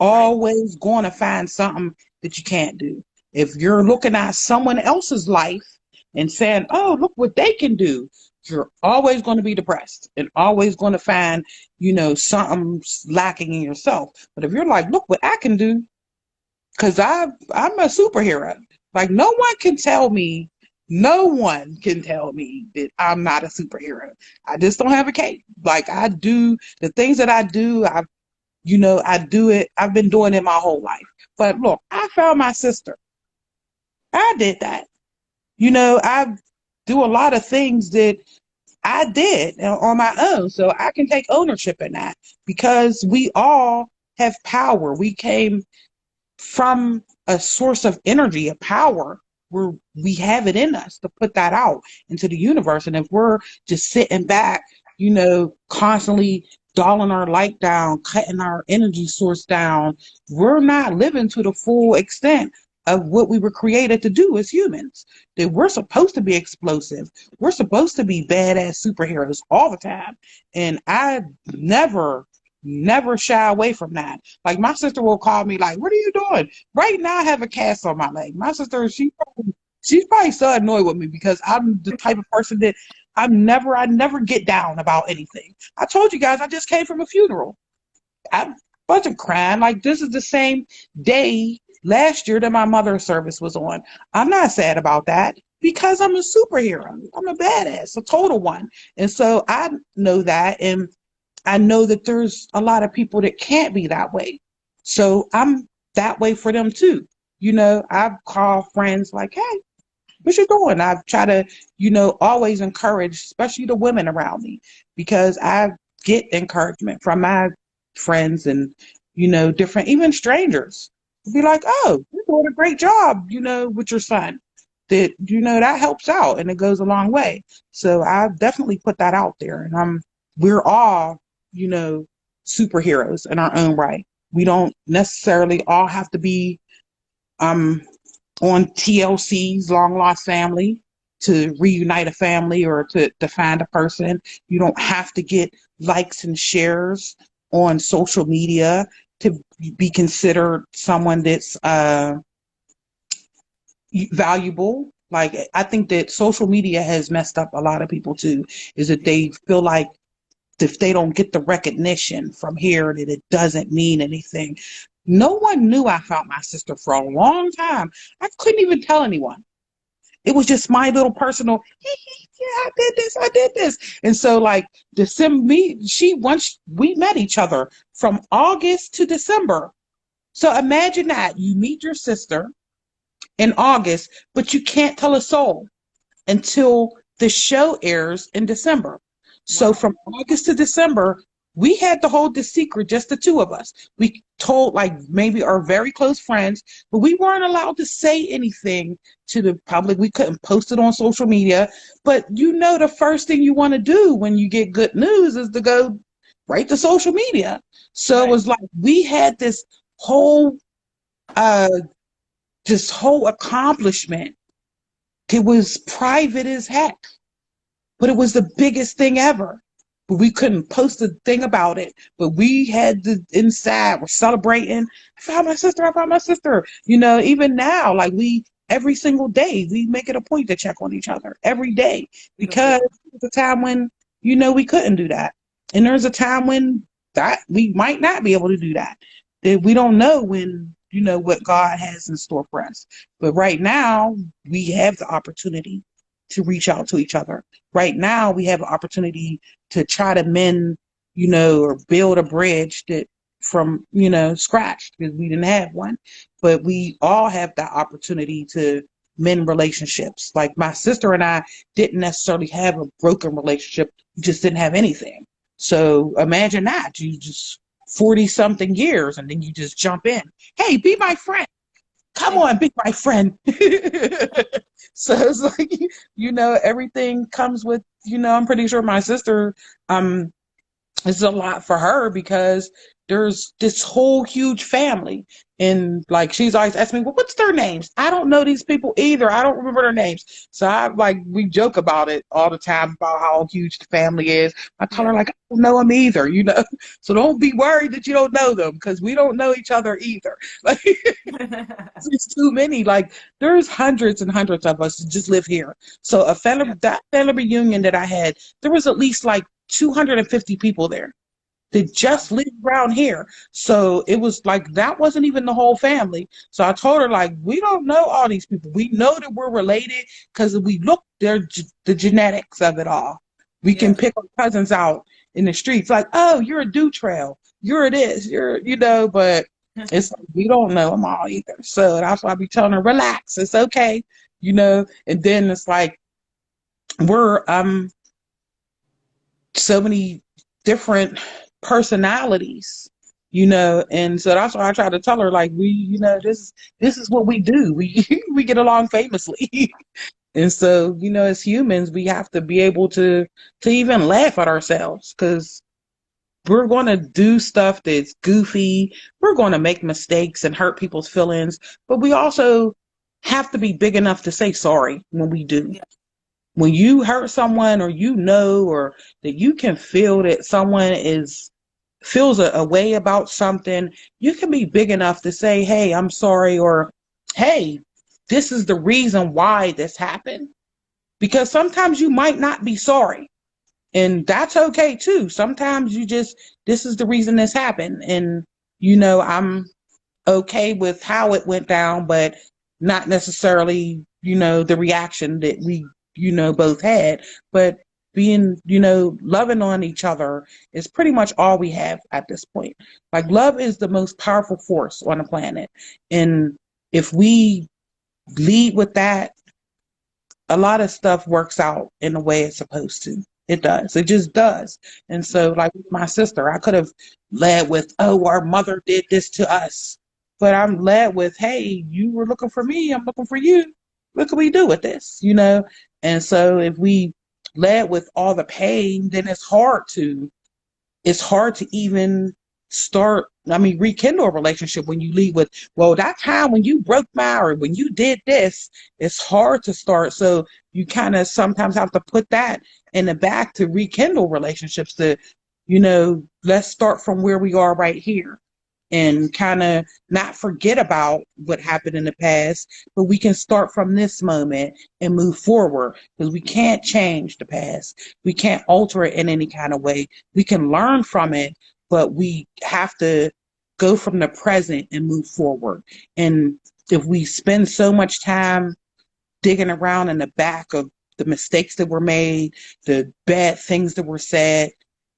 Always going to find something that you can't do. If you're looking at someone else's life and saying, oh, look what they can do, you're always going to be depressed and always going to find, something lacking in yourself. But if you're like, look what I can do, because I'm a superhero. Like no one can tell me that I'm not a superhero. I just don't have a cape. Like I do the things that I do. I do it. I've been doing it my whole life. But look, I found my sister. I did that. I do a lot of things that I did on my own. So I can take ownership in that, because we all have power. We came from a source of energy, of power, where we have it in us to put that out into the universe. And if we're just sitting back, constantly dolling our light down, cutting our energy source down, we're not living to the full extent of what we were created to do as humans. That we're supposed to be explosive. We're supposed to be badass superheroes all the time. And I never shy away from that. Like my sister will call me like, what are you doing? Right now I have a cast on my leg. My sister, she's probably so annoyed with me because I'm the type of person that I never get down about anything. I told you guys I just came from a funeral. I wasn't crying. Like this is the same day last year that my mother's service was on. I'm not sad about that because I'm a superhero. I'm a badass, a total one. And so I know that, and I know that there's a lot of people that can't be that way. So I'm that way for them too. I've called friends like, hey, what you doing? I've tried to, always encourage, especially the women around me, because I get encouragement from my friends and, different, even strangers. Be like, oh, you're doing a great job, with your son. that, that helps out and it goes a long way. So I definitely put that out there. And we're all, superheroes in our own right. We don't necessarily all have to be on TLC's Long Lost Family to reunite a family or to find a person. You don't have to get likes and shares on social media to be considered someone that's valuable. Like, I think that social media has messed up a lot of people too, is that they feel like if they don't get the recognition from here, that it doesn't mean anything. No one knew I found my sister for a long time. I couldn't even tell anyone. It was just my little personal, yeah, I did this. And so like once we met each other from August to December. So imagine that you meet your sister in August, but you can't tell a soul until the show airs in December. So from August to December, we had to hold this secret, just the two of us. We told like maybe our very close friends, but we weren't allowed to say anything to the public. We couldn't post it on social media. But the first thing you want to do when you get good news is to go right to social media. So It was like we had this whole accomplishment. It was private as heck, but it was the biggest thing ever. But we couldn't post a thing about it. But we had the inside, we're celebrating. I found my sister. Even now, like every single day, we make it a point to check on each other every day, because there's a time when, we couldn't do that. And there's a time when that we might not be able to do that. That we don't know when, what God has in store for us. But right now, we have the opportunity to reach out to each other. Right now, we have an opportunity to try to mend, or build a bridge that from, scratch, because we didn't have one. But we all have that opportunity to mend relationships. Like my sister and I didn't necessarily have a broken relationship. We just didn't have anything. So imagine that. You just 40 something years and then you just jump in. Hey, be my friend. Come on, be my friend. So it's like, everything comes with, I'm pretty sure my sister, it's a lot for her because there's this whole huge family. And like, she's always asking me, well, what's their names? I don't know these people either. I don't remember their names. So we joke about it all the time about how huge the family is. I tell her like, I don't know them either, So don't be worried that you don't know them, because we don't know each other either. Like, it's too many. Like, there's hundreds and hundreds of us that just live here. So that family reunion that I had, there was at least like 250 people there that just live around here. So it was like, that wasn't even the whole family. So I told her, like, we don't know all these people. We know that we're related because we look, they're the genetics of it all. We can pick our cousins out in the streets, like, oh, you're a Dutrail, you're this, but it's like, we don't know them all either. So that's why I be telling her, relax, it's okay, and then it's like, we're so many different personalities, and so that's why I try to tell her, like, we, this is what we do. We we get along famously. And so, as humans, we have to be able to even laugh at ourselves, because we're going to do stuff that's goofy. We're going to make mistakes and hurt people's feelings, but we also have to be big enough to say sorry when we do. Yeah. When you hurt someone, or or that you can feel that someone feels a way about something, you can be big enough to say, hey, I'm sorry, or hey, this is the reason why this happened. Because sometimes you might not be sorry, and that's okay too. Sometimes this is the reason this happened, and I'm okay with how it went down, but not necessarily the reaction that we both had. But being, loving on each other is pretty much all we have at this point. Like, love is the most powerful force on the planet. And if we lead with that, a lot of stuff works out in the way it's supposed to. It does. It just does. And so, like with my sister, I could have led with, oh, our mother did this to us. But I'm led with, hey, you were looking for me, I'm looking for you. what can we do with this? And so if we led with all the pain, then it's hard to even rekindle a relationship when you leave with, well, that time when you broke my, or when you did this. It's hard to start. So you kind of sometimes have to put that in the back to rekindle relationships, to, let's start from where we are right here and kind of not forget about what happened in the past, but we can start from this moment and move forward, because we can't change the past. We can't alter it in any kind of way. We can learn from it, but we have to go from the present and move forward. And if we spend so much time digging around in the back of the mistakes that were made, the bad things that were said,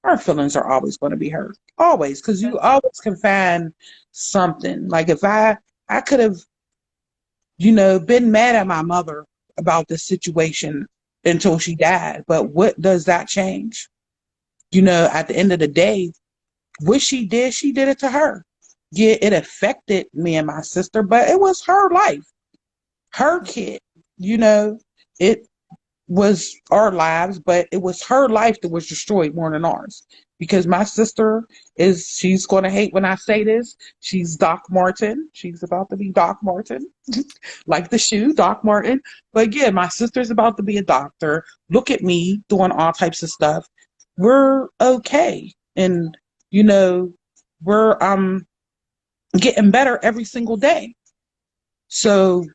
our feelings are always going to be hurt. Always, because you always can find something. Like if I could have, been mad at my mother about this situation until she died. But what does that change? At the end of the day, what she did it to her. Yeah, it affected me and my sister, but it was her life, her kid. It was our lives, but it was her life that was destroyed more than ours. Because my sister she's going to hate when I say this. She's Doc Martin. She's about to be Doc Martin, like the shoe, Doc Martin. But yeah, my sister's about to be a doctor. Look at me doing all types of stuff. We're okay. And, we're getting better every single day. So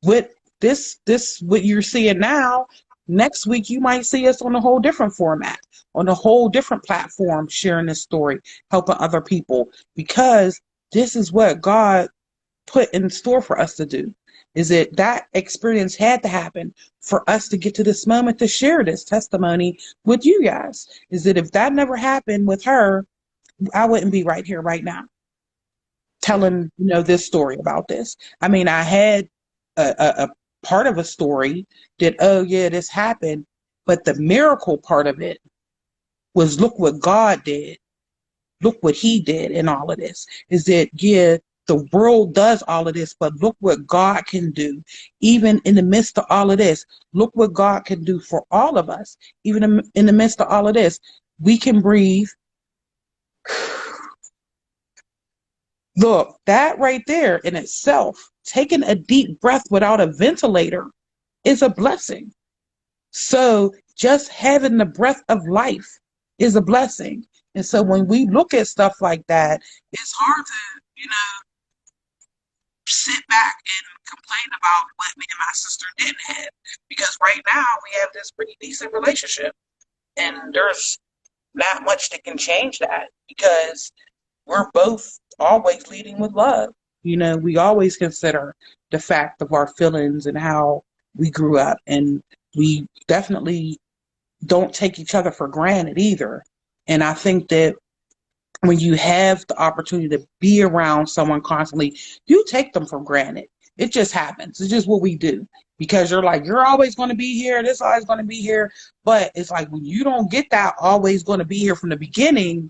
with this what you're seeing now, next week you might see us on a whole different format, on a whole different platform, sharing this story, helping other people, because this is what God put in store for us to do. Is that experience had to happen for us to get to this moment to share this testimony with you guys. Is that if that never happened with her, I wouldn't be right here right now telling this story about this. I mean, I had a part of a story that, oh yeah, this happened, but the miracle part of it was, look what God did. Look what he did in all of this. Is that, yeah, the world does all of this, but look what God can do. Even in the midst of all of this, look what God can do for all of us. Even in the midst of all of this, we can breathe. Look, that right there in itself, taking a deep breath without a ventilator, is a blessing. So just having the breath of life is a blessing. And so when we look at stuff like that, it's hard to, sit back and complain about what me and my sister didn't have. Because right now we have this pretty decent relationship. And there's not much that can change that, because we're both always leading with love. We always consider the fact of our feelings and how we grew up. And we definitely don't take each other for granted either. And I think that when you have the opportunity to be around someone constantly, you take them for granted. It just happens. It's just what we do. Because you're like, you're always going to be here. This always going to be here. But it's like, when you don't get that always going to be here from the beginning,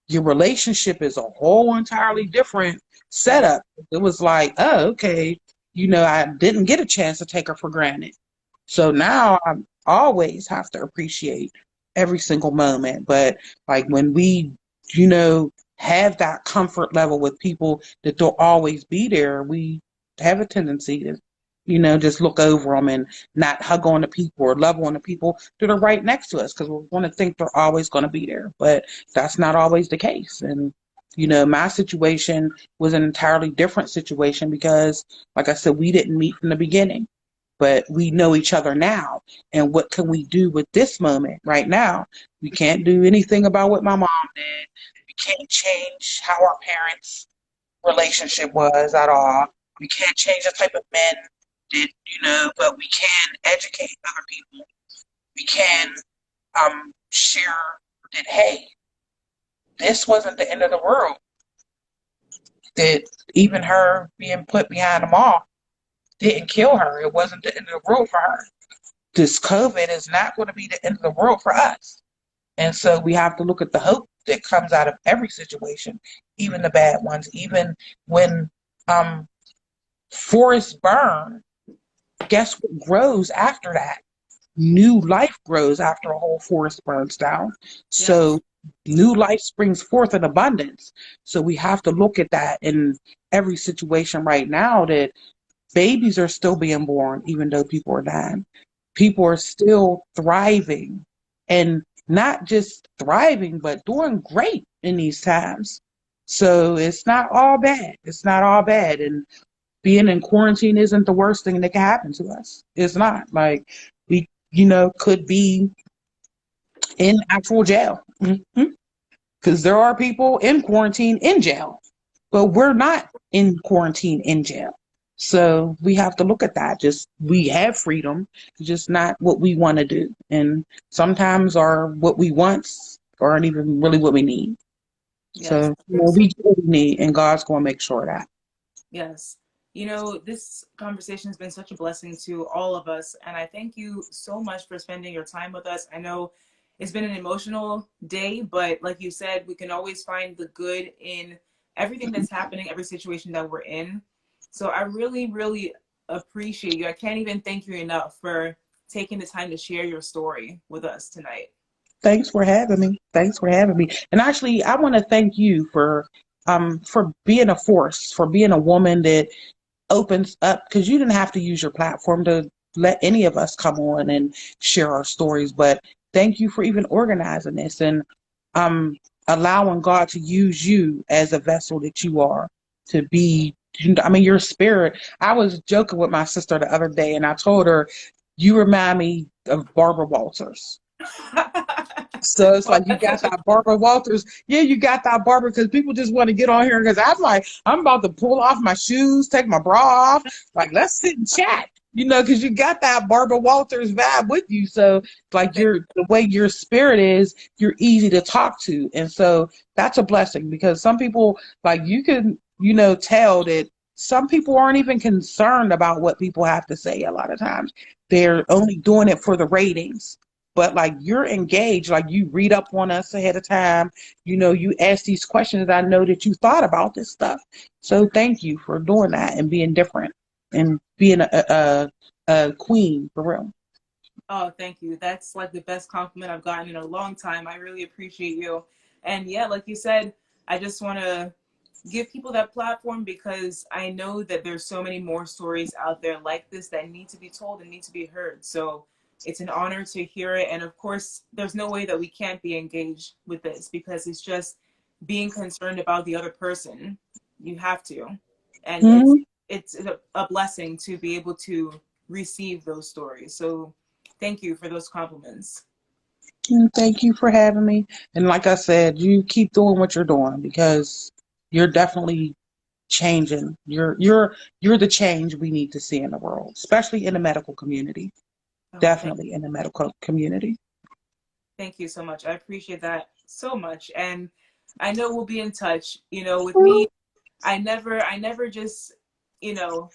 your relationship is a whole entirely different setup. It was like, oh, okay, I didn't get a chance to take her for granted. So now I always have to appreciate every single moment. But like when we, have that comfort level with people that don't always be there, we have a tendency to, just look over them and not hug on the people or love on the people that are right next to us, because we're going to think they're always going to be there. But that's not always the case. And, my situation was an entirely different situation because, like I said, we didn't meet from the beginning, but we know each other now. And what can we do with this moment right now? We can't do anything about what my mom did. We can't change how our parents' relationship was at all. We can't change the type of men did, but we can educate other people. We can share that, hey, this wasn't the end of the world. That even her being put behind the wall didn't kill her. It wasn't the end of the world for her. This COVID is not going to be the end of the world for us. And so we have to look at the hope that comes out of every situation, even the bad ones. Even when forests burn, guess what grows after that? New life grows after a whole forest burns down. Yes. So new life springs forth in abundance. So we have to look at that in every situation right now, that babies are still being born, even though people are dying. People are still thriving, and not just thriving, but doing great in these times. So it's not all bad. It's not all bad. And being in quarantine isn't the worst thing that can happen to us. It's not. Like, we, could be in actual jail. Because there are people in quarantine in jail, but we're not in quarantine in jail. So we have to look at that. Just, we have freedom, just not what we want to do. And sometimes what we want aren't even really what we need. Yes. So, we do what we need, and God's going to make sure of that. Yes. You know, this conversation has been such a blessing to all of us. And I thank you so much for spending your time with us. I know it's been an emotional day, but like you said, we can always find the good in everything that's happening, every situation that we're in. So I really, really appreciate you. I can't even thank you enough for taking the time to share your story with us tonight. Thanks for having me. Thanks for having me. And actually, I want to thank you for being a force, for being a woman that opens up, because you didn't have to use your platform to let any of us come on and share our stories. But thank you for even organizing this, and um, allowing God to use you as a vessel that you are, to be, I mean, your spirit. I was joking with my sister the other day, and I told her, you remind me of Barbara Walters. So it's Oh, like, you that's got such a that Barbara Walters. Yeah, you got that Barbara, because people just want to get on here, because I'm like, I'm about to pull off my shoes, take my bra off. Like, let's sit and chat, because you got that Barbara Walters vibe with you. So like, the way your spirit is, you're easy to talk to. And so that's a blessing, because some people, like, you can, tell that some people aren't even concerned about what people have to say a lot of times. They're only doing it for the ratings. But like, you're engaged, like, you read up on us ahead of time, you ask these questions. I know that you thought about this stuff. So thank you for doing that and being different and being a queen for real. Oh, thank you. That's like the best compliment I've gotten in a long time. I really appreciate you. And yeah, like you said, I just want to give people that platform, because I know that there's so many more stories out there like this that need to be told and need to be heard. So it's an honor to hear it. And of course, there's no way that we can't be engaged with this, because it's just being concerned about the other person. You have to. And Hmm. it's a blessing to be able to receive those stories. So thank you for those compliments. Thank you for having me. And like I said, you keep doing what you're doing, because you're definitely changing. You're the change we need to see in the world, especially in the medical community. Oh, Definitely in the medical community. thank you so much. I appreciate that so much. And I know we'll be in touch. You know, with me, I never just,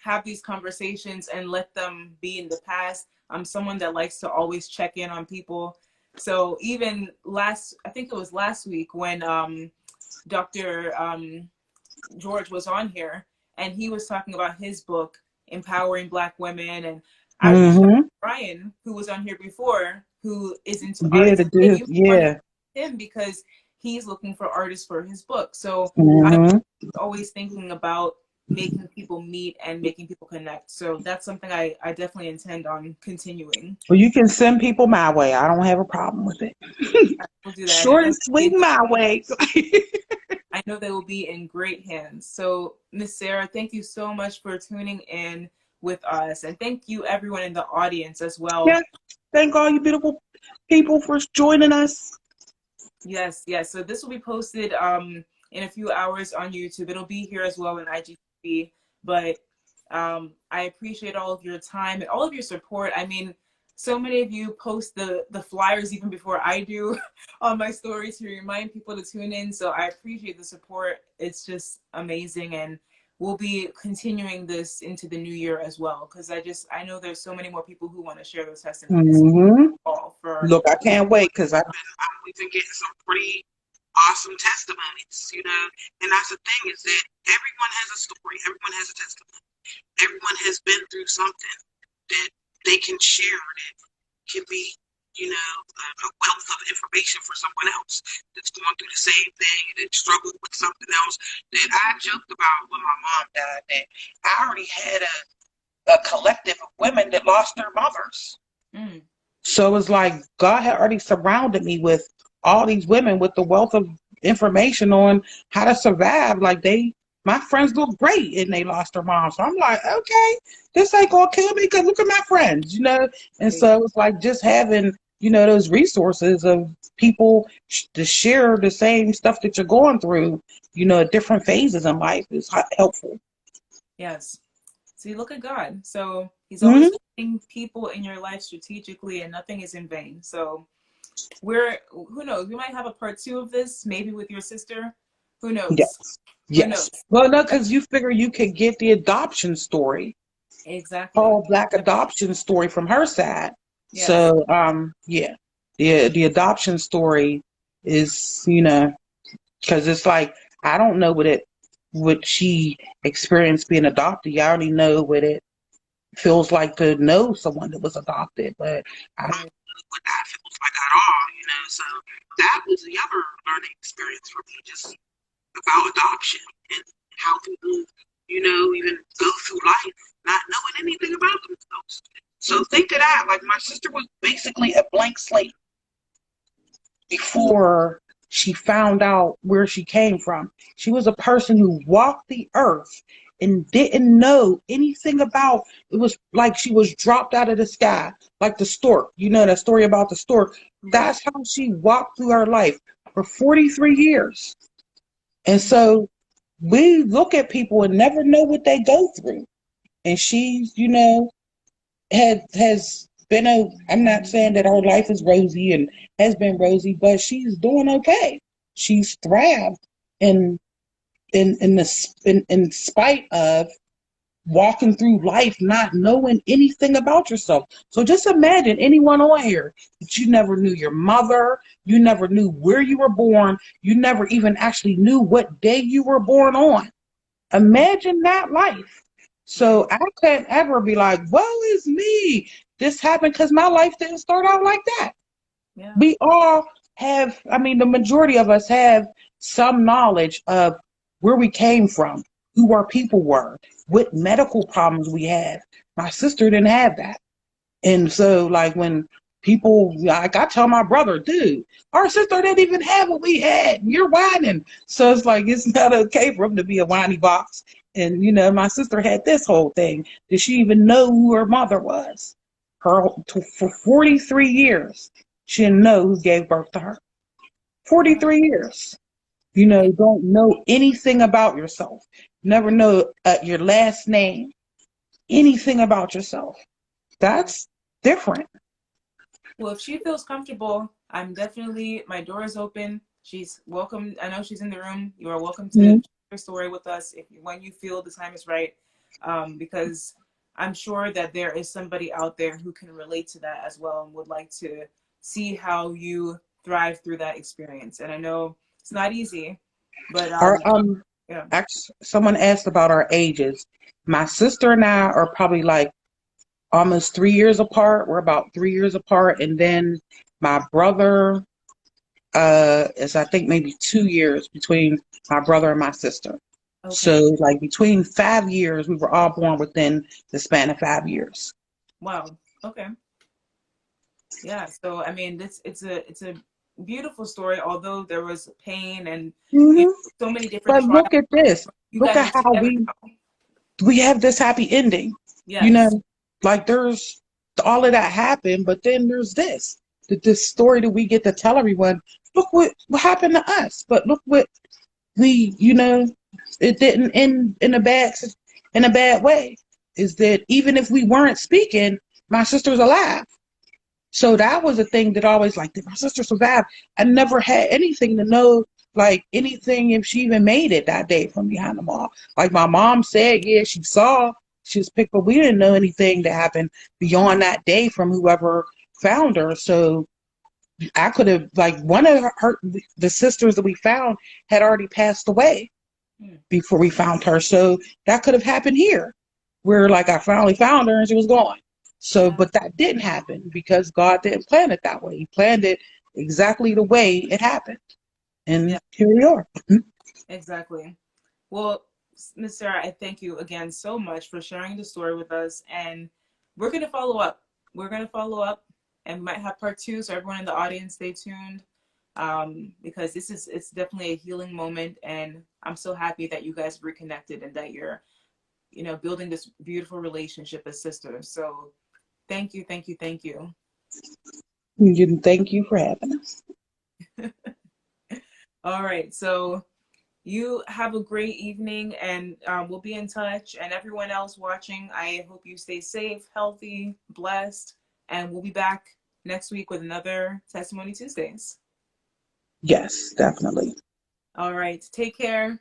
have these conversations and let them be in the past. I'm someone that likes to always check in on people. So even I think it was last week when Dr. George was on here, and he was talking about his book, Empowering Black Women. And I reached out to Hmm. Brian, who was on here before, who is into Yeah, art. to Hey, do. you want to Yeah. him because he's looking for artists for his book. So I'm Hmm. always thinking about making people meet and making people connect. So that's something I definitely intend on continuing. Well, you can send people my way. I don't have a problem with it. I will do that. Short and sweet my way. I know they will be in great hands. So, Miss Sarah, thank you so much for tuning in with us. And thank you, everyone in the audience as well. Yes. Thank all you beautiful people for joining us. Yes, yes. So this will be posted in a few hours on YouTube. It'll be here as well in IGTV. But I appreciate all of your time and all of your support. I mean, so many of you post the flyers even before I do on my stories to remind people to tune in. So I appreciate the support. It's just amazing, and we'll be continuing this into the new year as well, because I know there's so many more people who want to share their testimonies. Hmm. All for Look, I can't wait, because we've been getting some pretty awesome testimonies. And that's the thing, is that everyone has a story, everyone has a testimony, everyone has been through something. that they can share, that can be, a wealth of information for someone else that's going through the same thing, that struggled with something else. That I joked about when my mom died, that I already had a collective of women that lost their mothers. Mm. So it was like God had already surrounded me with all these women with the wealth of information on how to survive. Like my friends look great and they lost their mom. So I'm like, okay, this ain't gonna kill me because look at my friends, And so it's like just having, those resources of people to share the same stuff that you're going through, at different phases in life is helpful. Yes. See, look at God. So he's always putting people in your life strategically, and nothing is in vain. So who knows? We might have a part 2 of this, maybe with your sister. Who knows? Yes. Yes. Who knows? Well, no, because you figure you could get the adoption story. Exactly. All Black adoption story from her side. Yes. So, yeah. The adoption story is, because it's like, I don't know what she experienced being adopted. I already know what it feels like to know someone that was adopted, but I don't know what that feels like at all, So that was the other learning experience for me, just about adoption and how people, even go through life not knowing anything about themselves. So think of that. Like my sister was basically a blank slate before she found out where she came from. She was a person who walked the earth and didn't know anything about it. Was like she was dropped out of the sky, like the stork. That story about the stork. That's how she walked through her life for 43 years. And so we look at people and never know what they go through. And she, has been I'm not saying that her life is rosy and has been rosy, but she's doing okay. She's thrived in spite of walking through life not knowing anything about yourself. So just imagine anyone on here that you never knew your mother, you never knew where you were born, you never even actually knew what day you were born on. Imagine that life. So I can't ever be like, woe is me. This happened because my life didn't start out like that. Yeah. We all have, the majority of us have some knowledge of where we came from, who our people were, what medical problems we had. My sister didn't have that. And so like when people, like I tell my brother, dude, our sister didn't even have what we had. You're whining. So it's like, it's not okay for him to be a whiny box. And, my sister had this whole thing. Did she even know who her mother was? For 43 years, she didn't know who gave birth to her. 43 years. Don't know anything about yourself. Never know your last name, anything about yourself. That's different. Well, if she feels comfortable, my door is open. She's welcome. I know she's in the room. You are welcome to share your story with us when you feel the time is right, because I'm sure that there is somebody out there who can relate to that as well and would like to see how you thrive through that experience. And I know it's not easy, but yeah. Actually, someone asked about our ages. My sister and I are probably like almost 3 years apart. We're about 3 years apart. And then my brother is, I think, maybe 2 years between my brother and my sister. Okay. So like between 5 years, we were all born within the span of 5 years. Wow. Okay. Yeah. So, it's a beautiful story, although there was pain and so many different trials. Look at this. Look at how we have this happy ending. Yes. Like there's all of that happened, but then there's this story that we get to tell everyone. Look what happened to us, but look what we, it didn't end in a bad way. Is that even if we weren't speaking, my sister's alive. So that was a thing that always like, did my sister survive? I never had anything to know, like anything if she even made it that day from behind the wall. Like my mom said, yeah, she saw she was picked, but we didn't know anything that happened beyond that day from whoever found her. So I could have, like, one of the sisters that we found had already passed away before we found her. So that could have happened here, where like I finally found her and she was gone. So, but that didn't happen because God didn't plan it that way. He planned it exactly the way it happened. Yeah, And here we are. exactly. Well, Miss Sarah, I thank you again so much for sharing the story with us. And we're going to follow up. We're going to follow up and we might have part two. So everyone in the audience, stay tuned. Because it's definitely a healing moment. And I'm so happy that you guys reconnected and that you're, building this beautiful relationship as sisters. So thank you, thank you, thank you. And thank you for having us. All right. So you have a great evening and we'll be in touch. And everyone else watching, I hope you stay safe, healthy, blessed. And we'll be back next week with another Testimony Tuesdays. Yes, definitely. All right. Take care.